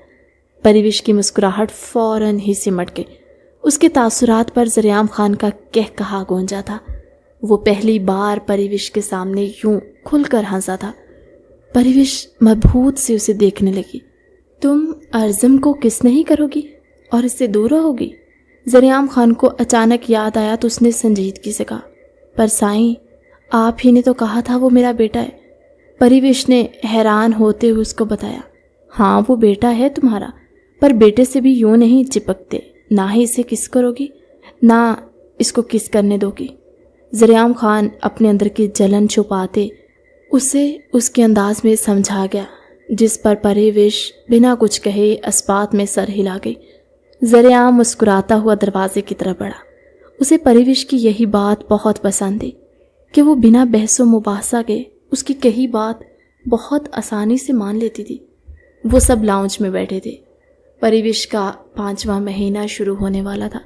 A: پریوش کی مسکراہٹ فوراً ہی سمٹ گئی۔ اس کے تاثرات پر ذریعام خان کا کہا گونجا تھا۔ وہ پہلی بار پریوش کے سامنے یوں کھل کر ہنسا تھا۔ پریوش مبہوت سے اسے دیکھنے لگی۔ تم ارزم کو کس نہیں کرو گی اور اس سے دور رہو گی؟ ذریعام خان کو اچانک یاد آیا تو اس نے سنجیدگی سے کہا۔ پر سائیں، آپ ہی نے تو کہا تھا وہ میرا بیٹا ہے۔ پریوش نے حیران ہوتے ہوئے اس کو بتایا۔ ہاں وہ بیٹا ہے تمہارا، پر بیٹے سے بھی یوں نہیں چپکتے، نہ ہی اسے کس کرو گی، نہ اس کو کس کرنے دو گی۔ ذریعام خان اپنے اندر کی جلن چھپاتے اسے اس کے انداز میں سمجھا گیا، جس پر پریوش بنا کچھ کہے اسبات میں سر ہلا گئی۔ ذریعام مسکراتا ہوا دروازے کی طرف بڑھا۔ اسے پریوش کی یہی بات بہت پسند تھی کہ وہ بنا بحث و مباحثہ کے اس کی کہی بات بہت آسانی سے مان لیتی تھی۔ وہ سب لاؤنج میں بیٹھے تھے۔ پریوش کا 5واں مہینہ شروع ہونے والا تھا۔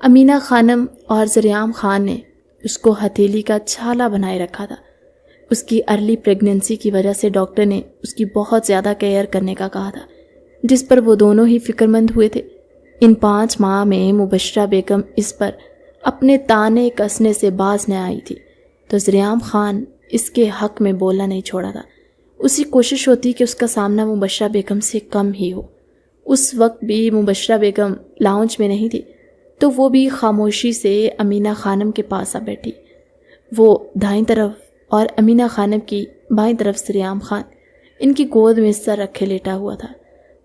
A: امینہ خانم اور ذریعام خان نے اس کو ہتھیلی کا چھالا بنائے رکھا تھا۔ اس کی ارلی پریگننسی کی وجہ سے ڈاکٹر نے اس کی بہت زیادہ کیئر کرنے کا کہا تھا، جس پر وہ دونوں ہی فکر مند ہوئے تھے۔ ان 5 ماہ میں مبشرہ بیگم اس پر اپنے تانے کسنے سے باز نہ آئی تھی، تو ذریعام خان اس کے حق میں بولنا نہیں چھوڑا تھا۔ اسی کوشش ہوتی کہ اس کا سامنا مبشرہ بیگم سے کم ہی ہو۔ اس وقت بھی مبشرہ بیگم لاؤنج میں نہیں تھی، تو وہ بھی خاموشی سے امینہ خانم کے پاس آ بیٹھی۔ وہ دائیں طرف اور امینہ خانم کی بائیں طرف ذریعام خان ان کی گود میں سر رکھے لیٹا ہوا تھا۔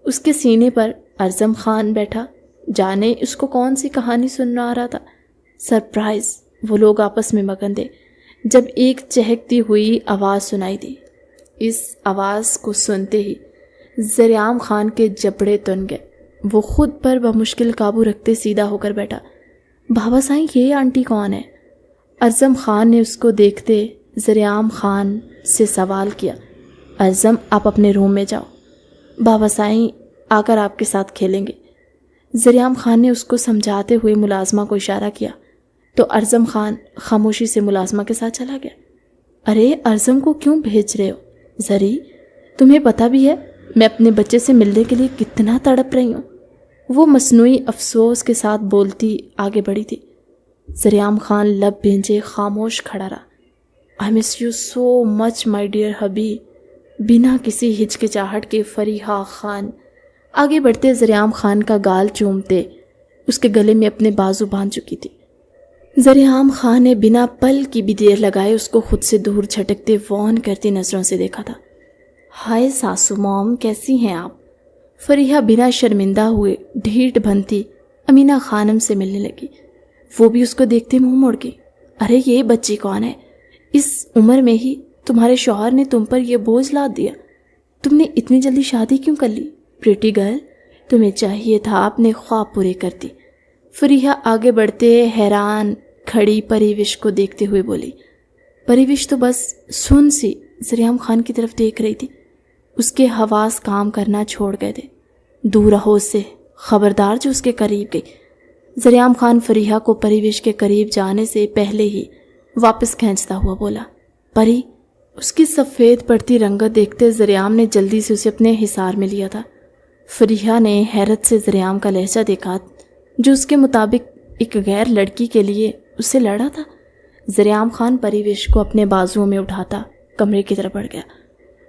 A: اس کے سینے پر ارزم خان بیٹھا، جانے اس کو کون سی کہانی سننا آ رہا تھا۔ سرپرائز! وہ لوگ آپس میں مگن تھے جب ایک چہکتی ہوئی آواز سنائی دی۔ اس آواز کو سنتے ہی ذریعام خان کے جبڑے تن گئے۔ وہ خود پر بمشکل قابو رکھتے سیدھا ہو کر بیٹھا۔ بابا سائیں، یہ آنٹی کون ہے؟ ارزم خان نے اس کو دیکھتے ذریعام خان سے سوال کیا۔ ارزم، آپ اپنے روم میں جاؤ، بابا سائیں آ کر آپ کے ساتھ کھیلیں گے۔ ذریعام خان نے اس کو سمجھاتے ہوئے ملازمہ کو اشارہ کیا تو ارزم خان خاموشی سے ملازمہ کے ساتھ چلا گیا۔ ارے ارزم کو کیوں بھیج رہے ہو زری؟ تمہیں پتہ بھی ہے میں اپنے بچے سے ملنے کے لیے کتنا تڑپ رہی ہوں۔ وہ مصنوعی افسوس کے ساتھ بولتی آگے بڑھی تھی۔ ذریعام خان لب بھینجے خاموش کھڑا رہا۔ I miss you so much my dear حبی۔ بنا کسی ہچکچاہٹ کے فریحہ خان آگے بڑھتے ذریعام خان کا گال چومتے اس کے گلے میں اپنے بازو باندھ چکی تھی۔ ذریعام خان نے بنا پل کی بھی دیر لگائے اس کو خود سے دور جھٹکتے وون کرتی نظروں سے دیکھا تھا۔ ہائے ساسو موم، کیسی ہیں آپ؟ فریحہ بنا شرمندہ ہوئے ڈھیٹ بنتی امینہ خانم سے ملنے لگی۔ وہ بھی اس کو دیکھتے منہ موڑ گئی۔ ارے یہ بچی کون ہے؟ اس عمر میں ہی تمہارے شوہر نے تم پر یہ بوجھ لاد دیا؟ تم نے اتنی جلدی شادی کیوں کر لی؟ پریٹی گرل، تمہیں چاہیے تھا اپنے خواب پورے کرتی۔ فریحہ آگے بڑھتے حیران کھڑی پریوش کو دیکھتے ہوئے بولی۔ پریوش تو بس سن سی ذریعام خان کی طرف دیکھ رہی تھی۔ اس کے حواس کام کرنا چھوڑ گئے تھے۔ دور رہو اس سے، خبردار جو اس کے قریب گئی۔ ذریعام خان فریحہ کو پریوش کے قریب جانے سے پہلے ہی واپس کھینچتا ہوا بولا۔ پری، اس کی سفید پڑتی رنگت دیکھتے ذریعام نے جلدی سے اسے اپنے حصار میں لیا تھا۔ فریحہ نے حیرت سے ذریعام کا لہجہ دیکھا جو اس کے مطابق ایک غیر لڑکی کے لیے اسے لڑا تھا۔ زریعام خان پریوش کو اپنے بازوؤں میں اٹھاتا کمرے کی طرف بڑھ گیا۔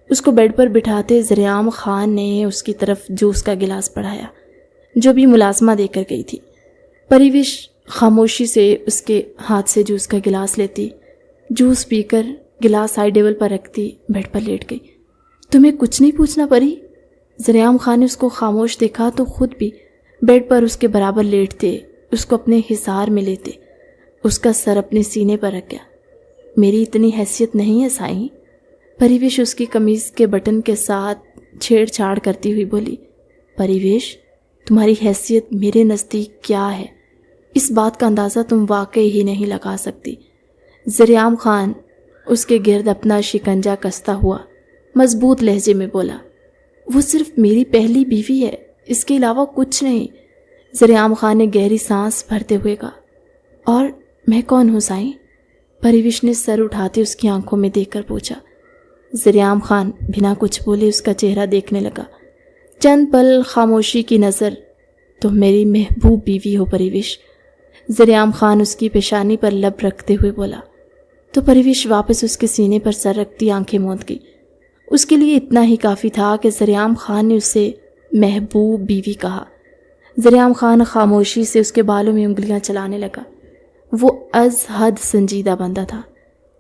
A: اس کو بیڈ پر بٹھاتے زریعام خان نے اس کی طرف جوس کا گلاس بڑھایا جو بھی ملازمہ دے کر گئی تھی۔ پریوش خاموشی سے اس کے ہاتھ سے جوس کا گلاس لیتی، جوس پی کر گلاس سائڈ ٹیبل پر رکھتی بیڈ پر لیٹ گئی۔ تمہیں کچھ نہیں پوچھنا پری؟ زریعام خان نے اس کو خاموش دیکھا تو خود بھی بیڈ پر اس کے برابر لیٹتے، اس کو اپنے حصار میں لیتے، اس کا سر اپنے سینے پر رکھ گیا۔ میری اتنی حیثیت نہیں ہے سائیں؟ پریوش اس کی قمیض کے بٹن کے ساتھ چھیڑ چھاڑ کرتی ہوئی بولی۔ پریوش، تمہاری حیثیت میرے نزدیک کیا ہے اس بات کا اندازہ تم واقعی ہی نہیں لگا سکتی۔ زریعام خان اس کے گرد اپنا شکنجہ کستا ہوا مضبوط لہجے میں بولا۔ وہ صرف میری پہلی بیوی ہے، اس کے علاوہ کچھ نہیں۔ زریعام خان نے گہری سانس بھرتے ہوئے کہا۔ اور میں کون ہوں سائیں؟ پریوش نے سر اٹھاتے اس کی آنکھوں میں دیکھ کر پوچھا۔ زریعام خان بنا کچھ بولے اس کا چہرہ دیکھنے لگا۔ چند پل خاموشی کی نظر۔ تم میری محبوب بیوی ہو پریوش۔ زریعام خان اس کی پیشانی پر لب رکھتے ہوئے بولا تو پریوش واپس اس کے سینے پر سر رکھتی آنکھیں موند گئی۔ اس کے لیے اتنا ہی کافی تھا کہ زریعام خان نے اسے محبوب بیوی کہا۔ زریعام خان خاموشی سے اس کے بالوں میں انگلیاں چلانے لگا۔ وہ از حد سنجیدہ بندہ تھا۔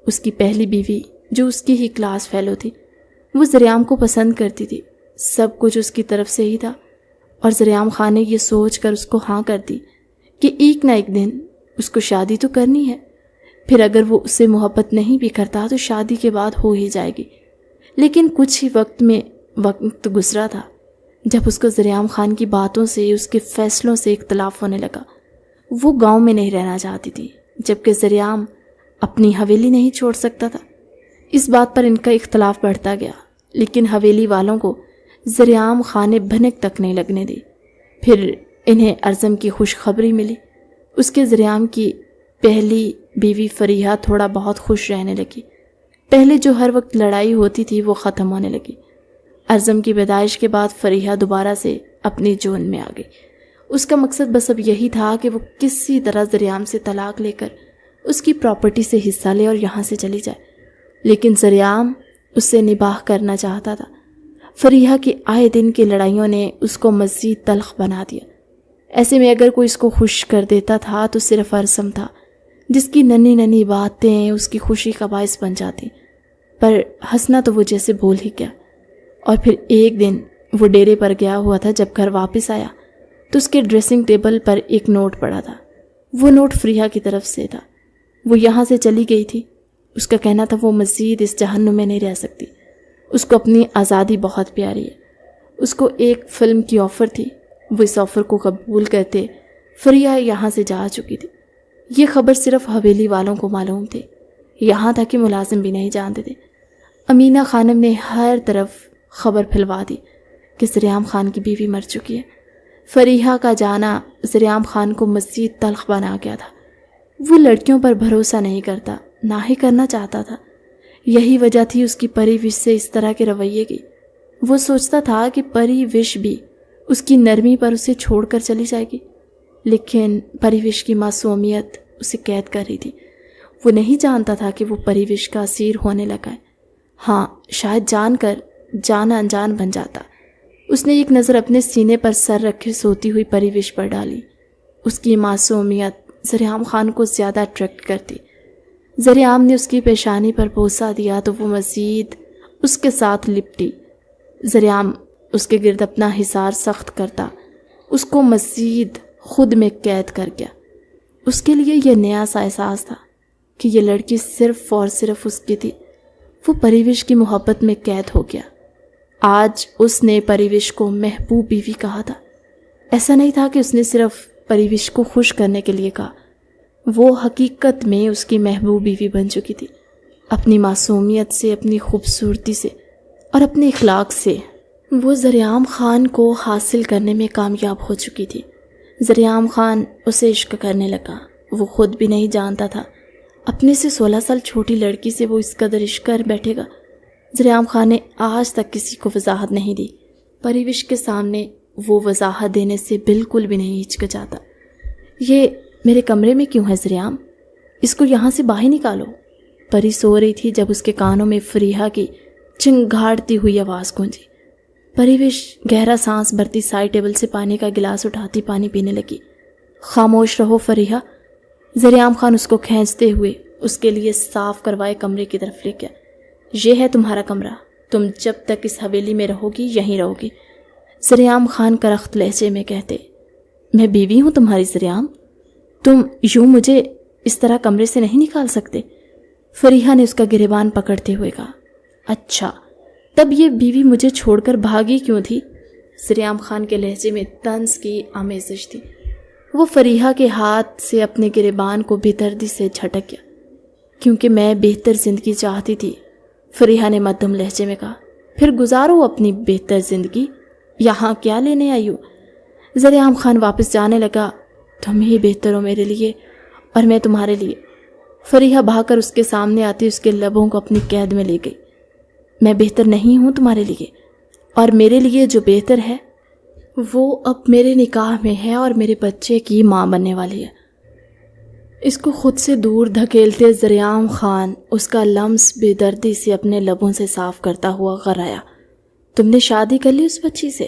A: اس کی پہلی بیوی جو اس کی ہی کلاس فیلو تھی، وہ زریعام کو پسند کرتی تھی، سب کچھ اس کی طرف سے ہی تھا، اور زریعام خان نے یہ سوچ کر اس کو ہاں کر دی کہ ایک نہ ایک دن اس کو شادی تو کرنی ہے، پھر اگر وہ اس سے محبت نہیں بھی کرتا تو شادی کے بعد ہو ہی جائے گی۔ لیکن کچھ ہی وقت گزرا تھا جب اس کو زریعام خان کی باتوں سے، اس کے فیصلوں سے اختلاف ہونے لگا۔ وہ گاؤں میں نہیں رہنا چاہتی تھی، جبکہ زریعام اپنی حویلی نہیں چھوڑ سکتا تھا۔ اس بات پر ان کا اختلاف بڑھتا گیا، لیکن حویلی والوں کو زریعام خان نے بھنک تک نہیں لگنے دی۔ پھر انہیں ارزم کی خوشخبری ملی۔ اس کے زریعام کی پہلی بیوی فریحہ تھوڑا بہت خوش رہنے لگی۔ پہلے جو ہر وقت لڑائی ہوتی تھی وہ ختم ہونے لگی۔ ارزم کی پیدائش کے بعد فریحہ دوبارہ سے اپنی جون میں آ گئی۔ اس کا مقصد بس اب یہی تھا کہ وہ کسی طرح زریعام سے طلاق لے کر اس کی پراپرٹی سے حصہ لے اور یہاں سے چلی جائے، لیکن زریعام اس سے نباہ کرنا چاہتا تھا۔ فریحہ کی آئے دن کی لڑائیوں نے اس کو مزید تلخ بنا دیا۔ ایسے میں اگر کوئی اس کو خوش کر دیتا تھا تو صرف ارزم تھا، جس کی ننھی ننھی باتیں اس کی خوشی کا باعث بن جاتی، پر ہنسنا تو وہ جیسے بول ہی گیا۔ اور پھر ایک دن وہ ڈیرے پر گیا ہوا تھا، جب گھر واپس آیا تو اس کے ڈریسنگ ٹیبل پر ایک نوٹ پڑا تھا۔ وہ نوٹ فریحہ کی طرف سے تھا۔ وہ یہاں سے چلی گئی تھی۔ اس کا کہنا تھا وہ مزید اس جہنم میں نہیں رہ سکتی، اس کو اپنی آزادی بہت پیاری ہے۔ اس کو ایک فلم کی آفر تھی، وہ اس آفر کو قبول کرتے فریحہ یہاں سے جا چکی تھی۔ یہ خبر صرف حویلی والوں کو معلوم تھی، یہاں تک کہ ملازم بھی نہیں جانتے تھے۔ امینہ خانم نے ہر طرف خبر پھیلوا دی کہ زریعام خان کی بیوی مر چکی ہے۔ فریحہ کا جانا زریعام خان کو مزید تلخ بنا گیا تھا۔ وہ لڑکیوں پر بھروسہ نہیں کرتا، نہ ہی کرنا چاہتا تھا۔ یہی وجہ تھی اس کی پریوش سے اس طرح کے رویے کی۔ وہ سوچتا تھا کہ پریوش بھی اس کی نرمی پر اسے چھوڑ کر چلی جائے گی، لیکن پریوش کی معصومیت اسے قید کر رہی تھی۔ وہ نہیں جانتا تھا کہ وہ پریوش کا اسیر ہونے لگا ہے۔ ہاں، شاید جان کر جان انجان بن جاتا۔ اس نے ایک نظر اپنے سینے پر سر رکھے سوتی ہوئی پریوش پر ڈالی۔ اس کی معصومیت زریعام خان کو زیادہ اٹریکٹ کرتی۔ زریعام نے اس کی پیشانی پر بوسہ دیا تو وہ مزید اس کے ساتھ لپٹی۔ زریعام اس کے گرد اپنا حصار سخت کرتا، اس کو مزید خود میں قید کر گیا۔ اس کے لیے یہ نیا سا احساس تھا کہ یہ لڑکی صرف اور صرف اس کی تھی۔ وہ پریوش کی محبت میں قید ہو گیا۔ آج اس نے پریوش کو محبوب بیوی کہا تھا۔ ایسا نہیں تھا کہ اس نے صرف پریوش کو خوش کرنے کے لیے کہا، وہ حقیقت میں اس کی محبوب بیوی بن چکی تھی۔ اپنی معصومیت سے، اپنی خوبصورتی سے اور اپنے اخلاق سے وہ زریعام خان کو حاصل کرنے میں کامیاب ہو چکی تھی۔ زریعام خان اسے عشق کرنے لگا۔ وہ خود بھی نہیں جانتا تھا اپنے سے 16 سال چھوٹی لڑکی سے وہ اس قدر عشق کر بیٹھے گا۔ زریعام خان نے آج تک کسی کو وضاحت نہیں دی۔ پریوش کے سامنے وہ وضاحت دینے سے بالکل بھی نہیں ہچکچاتا۔ یہ میرے کمرے میں کیوں ہے زریعام؟ اس کو یہاں سے باہر نکالو۔ پری سو رہی تھی جب اس کے کانوں میں فریحہ کی چنگھاڑتی ہوئی آواز گونجی۔ پریوش گہرا سانس بھرتی سائڈ ٹیبل سے پانی کا گلاس اٹھاتی پانی پینے لگی۔ خاموش رہو فریحہ، ذریعام خان اس کو کھینچتے ہوئے اس کے لیے صاف کروائے کمرے کی طرف لے گیا۔ یہ ہے تمہارا کمرہ، تم جب تک اس حویلی میں رہو گی یہیں رہو گی، ذریعام خان کرخت لہجے میں کہتے۔ میں بیوی ہوں تمہاری ذریعام، تم یوں مجھے اس طرح کمرے سے نہیں نکال سکتے۔ فریحہ نے اس کا گریبان پکڑتے ہوئے کہا۔ اچھا، تب یہ بیوی مجھے چھوڑ کر بھاگی کیوں تھی؟ ذریعام خان کے لہجے میں طنز کی آمیزش تھی۔ وہ فریحہ کے ہاتھ سے اپنے گریبان کو بے دردی سے جھٹک گیا۔ کیونکہ میں بہتر زندگی چاہتی تھی، فریحہ نے مدھم لہجے میں کہا۔ پھر گزارو اپنی بہتر زندگی، یہاں کیا لینے آئی ہو؟ ذریعام خان واپس جانے لگا۔ تم ہی بہتر ہو میرے لیے اور میں تمہارے لیے۔ فریحہ بھاگ کر اس کے سامنے آتی اس کے لبوں کو اپنی قید میں لے گئی۔ میں بہتر نہیں ہوں تمہارے لیے، اور میرے لیے جو بہتر ہے وہ اب میرے نکاح میں ہے اور میرے بچے کی ماں بننے والی ہے۔ اس کو خود سے دور دھکیلتے ذریعام خان اس کا لمس بے دردی سے اپنے لبوں سے صاف کرتا ہوا غرایا۔ تم نے شادی کر لی اس بچی سے؟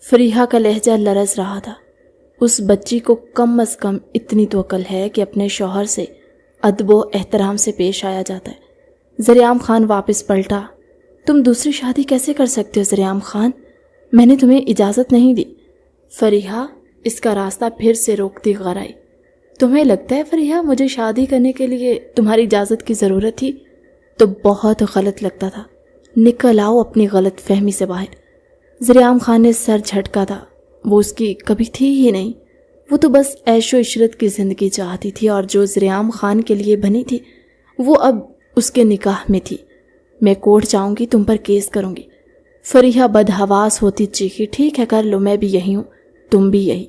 A: فریحہ کا لہجہ لرز رہا تھا۔ اس بچی کو کم از کم اتنی تو عقل ہے کہ اپنے شوہر سے ادب و احترام سے پیش آیا جاتا ہے۔ ذریعام خان واپس پلٹا۔ تم دوسری شادی کیسے کر سکتے ہو ذریعام خان؟ میں نے تمہیں اجازت نہیں دی۔ فریحہ اس کا راستہ پھر سے روکتی غرائی۔ تمہیں لگتا ہے فریحہ مجھے شادی کرنے کے لیے تمہاری اجازت کی ضرورت تھی؟ تو بہت غلط لگتا تھا۔ نکل آؤ اپنی غلط فہمی سے باہر۔ ذریعام خان نے سر جھٹکا تھا۔ وہ اس کی کبھی تھی ہی نہیں، وہ تو بس عیش و عشرت کی زندگی چاہتی تھی، اور جو ذریعام خان کے لیے بنی تھی وہ اب اس کے نکاح میں تھی۔ میں کورٹ جاؤں گی، تم پر کیس کروں گی۔ فریحہ بدحواس ہوتی چیخی۔ ٹھیک ہے کر لو، میں بھی یہی ہوں، تم بھی یہی،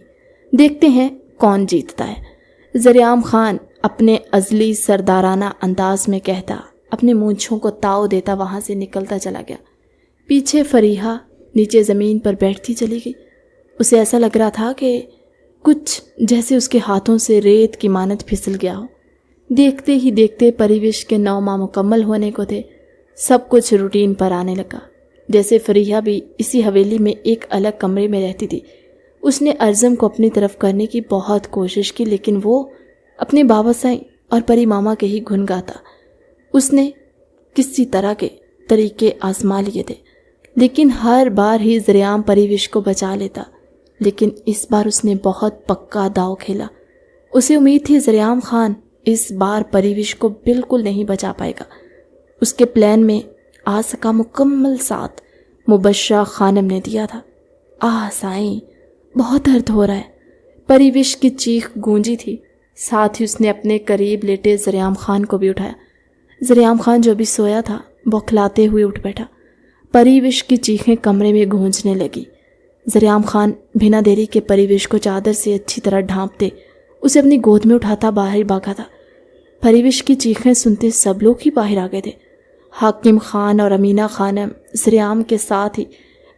A: دیکھتے ہیں کون جیتتا ہے۔ ذریعام خان اپنے ازلی سردارانہ انداز میں کہتا، اپنے مونچھوں کو تاؤ دیتا وہاں سے نکلتا چلا گیا۔ پیچھے فریحہ نیچے زمین پر بیٹھتی چلی گئی۔ اسے ایسا لگ رہا تھا کہ کچھ جیسے اس کے ہاتھوں سے ریت کی مانند پھسل گیا ہو۔ دیکھتے ہی دیکھتے پریوش کے 9 ماہ مکمل ہونے کو تھے۔ سب کچھ روٹین پر آنے لگا، جیسے فریحہ بھی اسی حویلی میں ایک الگ کمرے میں رہتی تھی۔ اس نے ارزم کو اپنی طرف کرنے کی بہت کوشش کی، لیکن وہ اپنے بابا سائیں اور پری ماما کے ہی گن گاتا۔ اس نے کسی طرح کے طریقے آزما لیے تھے، لیکن ہر بار ہی ذریعام پریوش کو بچا لیتا۔ لیکن اس بار اس نے بہت پکا داؤ کھیلا۔ اسے امید تھی ذریعام خان اس بار پریوش کو بالکل نہیں بچا پائے گا۔ اس کے پلان میں آج کا مکمل ساتھ مبشرہ خانم نے دیا تھا۔ سائیں، بہت درد ہو رہا ہے۔ پریوش کی چیخ گونجی تھی، ساتھ ہی اس نے اپنے قریب لیٹے ذریعام خان کو بھی اٹھایا۔ ذریعام خان جو بھی سویا تھا بوکھلاتے ہوئے اٹھ بیٹھا۔ پریوش کی چیخیں کمرے میں گونجنے لگی۔ ذریعام خان بنا دیری کے پریوش کو چادر سے اچھی طرح ڈھانپتے اسے اپنی گود میں اٹھاتا باہر بھاگا تھا۔ پریوش کی چیخیں سنتے سب لوگ ہی باہر آ گئے تھے۔ حاکم خان اور امینہ خانم ذریعام کے ساتھ ہی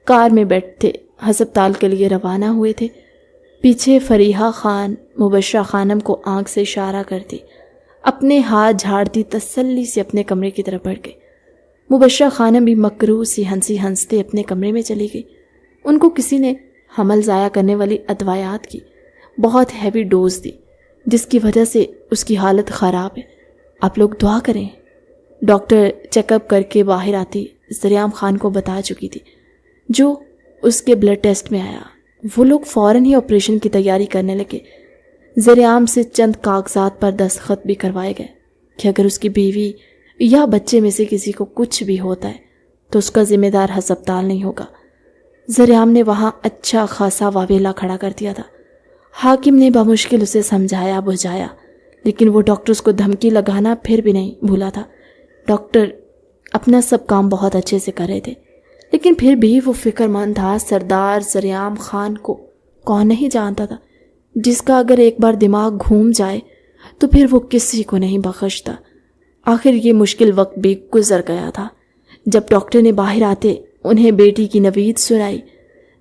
A: کار میں بیٹھتے ہسپتال کے لیے روانہ ہوئے تھے۔ پیچھے فریحہ خان مبشرہ خانم کو آنکھ سے اشارہ کرتی اپنے ہاتھ جھاڑتی تسلی سے اپنے کمرے کی طرف بڑھ گئی۔ مبشرہ خانم بھی مکروہ سی ہنسی ہنستے اپنے کمرے میں چلی گئی۔ ان کو کسی نے حمل ضائع کرنے والی ادویات کی بہت ہیوی ڈوز دی، جس کی وجہ سے اس کی حالت خراب ہے۔ آپ لوگ دعا کریں۔ ڈاکٹر چیک اپ کر کے باہر آتی ذریعام خان کو بتا چکی تھی جو اس کے بلڈ ٹیسٹ میں آیا۔ وہ لوگ فوراً ہی آپریشن کی تیاری کرنے لگے۔ ذریعام سے چند کاغذات پر دستخط بھی کروائے گئے کہ اگر اس کی بیوی یا بچے میں سے کسی کو کچھ بھی ہوتا ہے تو اس کا ذمہ دار ہسپتال نہیں ہوگا۔ ذریعام نے وہاں اچھا خاصا واویلا کھڑا کر دیا تھا۔ حاکم نے بمشکل اسے سمجھایا بجھایا، لیکن وہ ڈاکٹرز کو دھمکی لگانا پھر بھی نہیں بھولا تھا۔ ڈاکٹر اپنا سب کام بہت اچھے سے کر رہے تھے، لیکن پھر بھی وہ فکر مند تھا۔ سردار ذریعام خان کو کون نہیں جانتا تھا، جس کا اگر ایک بار دماغ گھوم جائے تو پھر وہ کسی کو نہیں بخشتا۔ آخر یہ مشکل وقت بھی گزر گیا تھا۔ جب ڈاکٹر نے باہر آتے انہیں بیٹی کی نوید سنائی،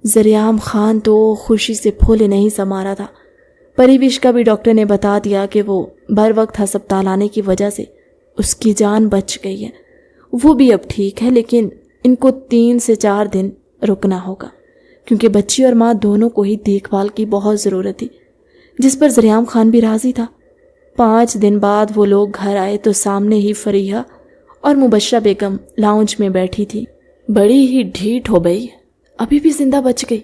A: ذریعام خان تو خوشی سے پھولے نہیں سما رہا تھا۔ پریوش کا بھی ڈاکٹر نے بتا دیا کہ وہ بر وقت ہسپتال آنے کی وجہ سے اس کی جان بچ گئی ہے. وہ بھی اب ٹھیک ہے، لیکن ان کو 3 سے 4 دن رکنا ہوگا، کیونکہ بچی اور ماں دونوں کو ہی دیکھ بھال کی بہت ضرورت تھی، جس پر ذریعام خان بھی راضی تھا. 5 دن بعد وہ لوگ گھر آئے تو سامنے ہی فریحہ اور مبشرہ بیگم لاؤنج میں بیٹھی تھی. بڑی ہی ڈھیٹ ہو گئی، ابھی بھی زندہ بچ گئی.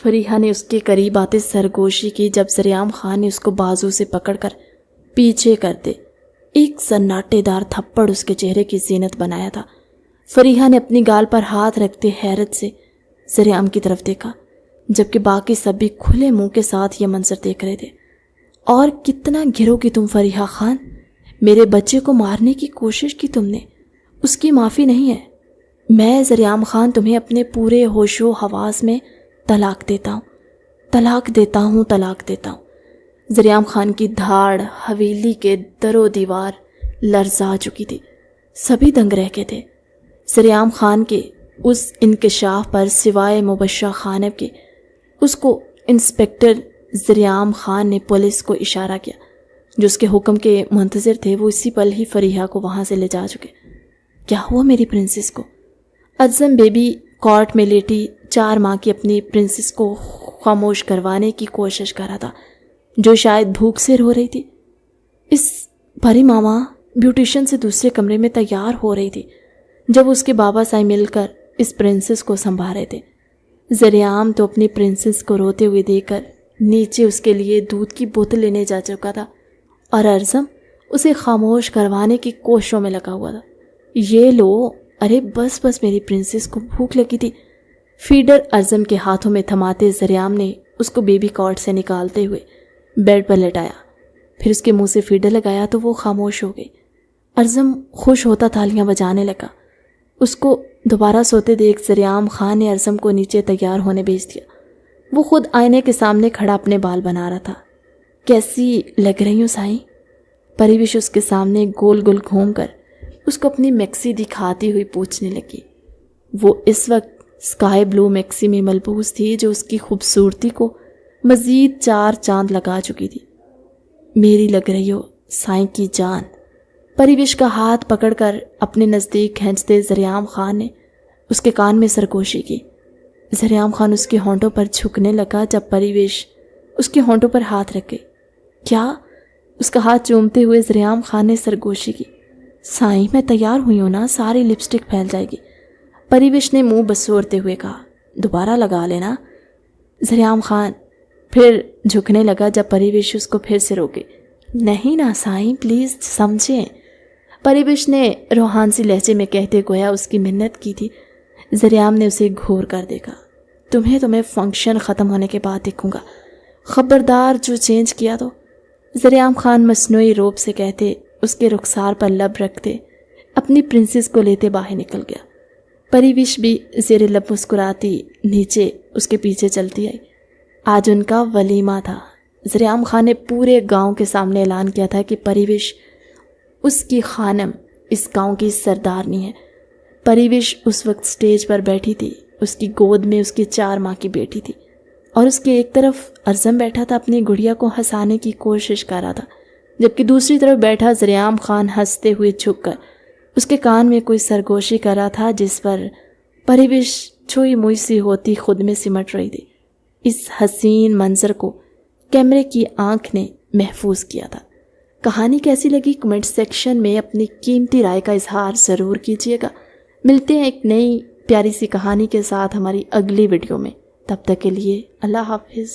A: فریحہ نے اس کے قریب آتے سرگوشی کی، جب ذریعام خان نے اس کو بازو سے پکڑ کر پیچھے کرتے ایک سناٹے دار تھپڑ اس کے چہرے کی زینت بنایا تھا. فریحہ نے اپنی گال پر ہاتھ رکھتے حیرت سے ذریعام کی طرف دیکھا، جبکہ باقی سب بھی کھلے منہ کے ساتھ یہ منظر دیکھ رہے تھے. اور کتنا گرو گی تم فریحہ خان، میرے بچے کو مارنے کی کوشش کی تم نے، اس کی معافی نہیں ہے. میں ذریعام خان تمہیں اپنے پورے ہوش و حواس میں طلاق دیتا ہوں، طلاق دیتا ہوں، طلاق دیتا ہوں. ذریعام خان کی دھاڑ، حویلی کے در و دیوار لرزا چکی تھی، سبھی دنگ رہ گئے تھے. ذریعام خان کے اس انکشاف پر سوائے مبشرہ خانم کے اس کو انسپکٹر ذریعام خان نے پولیس کو اشارہ کیا، جو اس کے حکم کے منتظر تھے. وہ اسی پل ہی فریحہ کو وہاں سے لے جا چکے. کیا ہوا میری پرنسس کو؟ ازم بیبی کورٹ میں لیٹی 4 ماہ کی اپنی پرنسس کو خاموش کروانے کی کوشش کر رہا تھا، جو شاید بھوک سے رو رہی تھی. اس پری ماما بیوٹیشین سے دوسرے کمرے میں تیار ہو رہی تھی جب اس کے بابا سائی مل کر اس پرنسس کو سنبھال رہے تھے. ذریعام تو اپنی پرنسس کو روتے ہوئے دیکھ کر نیچے اس کے لیے دودھ کی بوتل لینے جا چکا تھا، اور ارزم اسے خاموش کروانے کی کوششوں میں لگا ہوا تھا. یہ لو، ارے بس بس، میری پرنسس کو بھوک لگی تھی. فیڈر ارزم کے ہاتھوں میں تھماتے ذریعام نے اس کو بیبی کارٹ سے نکالتے ہوئے بیڈ پر لٹایا، پھر اس کے منہ سے فیڈر لگایا تو وہ خاموش ہو گئی. ارزم خوش ہوتا تالیاں بجانے لگا. اس کو دوبارہ سوتے دیکھ ذریعام خان نے ارزم کو نیچے تیار ہونے بھیج دیا. وہ خود آئینے کے سامنے کھڑا اپنے بال بنا رہا تھا. کیسی لگ رہی ہوں سائیں؟ پریوش اس کے سامنے گول گول گھوم کر اس کو اپنی میکسی دکھاتی ہوئی پوچھنے لگی. وہ اس وقت اسکائی بلو میکسی میں ملبوس تھی، جو اس کی خوبصورتی کو مزید 4 چاند لگا چکی تھی. میری لگ رہی ہو سائیں کی جان. پریوش کا ہاتھ پکڑ کر اپنے نزدیک کھینچتے ذریعام خان نے اس کے کان میں سرگوشی کی. ذریعام خان اس کے ہونٹوں پر جھکنے لگا جب پریوش اس کے ہونٹوں پر ہاتھ رکھے. کیا؟ اس کا ہاتھ چومتے ہوئے ذریعام خان نے سرگوشی کی. سائیں میں تیار ہوئی ہوں نا، ساری لپسٹک پھیل جائے گی. پریوش نے منہ بسورتے ہوئے کہا. دوبارہ لگا لینا. ذریعام خان پھر جھکنے لگا جب پریوش اس کو پھر سے روکے. نہیں نا سائیں، پلیز سمجھیں. پریوش نے روحانسی لہجے میں کہتے گویا اس کی منت کی تھی. ذریعام نے اسے گھور کر دیکھا. تمہیں فنکشن ختم ہونے کے بعد دیکھوں گا، خبردار جو چینج کیا تو. ذریعام خان مصنوعی روب سے کہتے اس کے رخسار پر لب رکھتے اپنی پرنسس کو لیتے باہر نکل گیا. پریوش بھی زیر لب مسکراتی نیچے اس کے پیچھے چلتی آئی. آج ان کا ولیمہ تھا. ذریعام خان نے پورے گاؤں کے سامنے اعلان کیا تھا کہ پریوش اس کی خانم، اس گاؤں کی سردارنی ہے. پریوش اس وقت سٹیج پر بیٹھی تھی. اس کی گود میں اس کی 4 ماہ کی بیٹی تھی، اور اس کے ایک طرف ارزم بیٹھا تھا، اپنی گڑیا کو ہنسانے کی کوشش کر رہا تھا، جبکہ دوسری طرف بیٹھا ذریعام خان ہنستے ہوئے جھک کر اس کے کان میں کوئی سرگوشی کر رہا تھا، جس پر پریوش چھوئی موئی سی ہوتی خود میں سمٹ رہی تھی. اس حسین منظر کو کیمرے کی آنکھ نے محفوظ کیا تھا. کہانی کیسی لگی کمنٹ سیکشن میں اپنی قیمتی رائے کا اظہار ضرور کیجیے گا. ملتے ہیں ایک نئی پیاری سی کہانی کے ساتھ ہماری اگلی ویڈیو میں. تب تک کے لیے اللہ حافظ.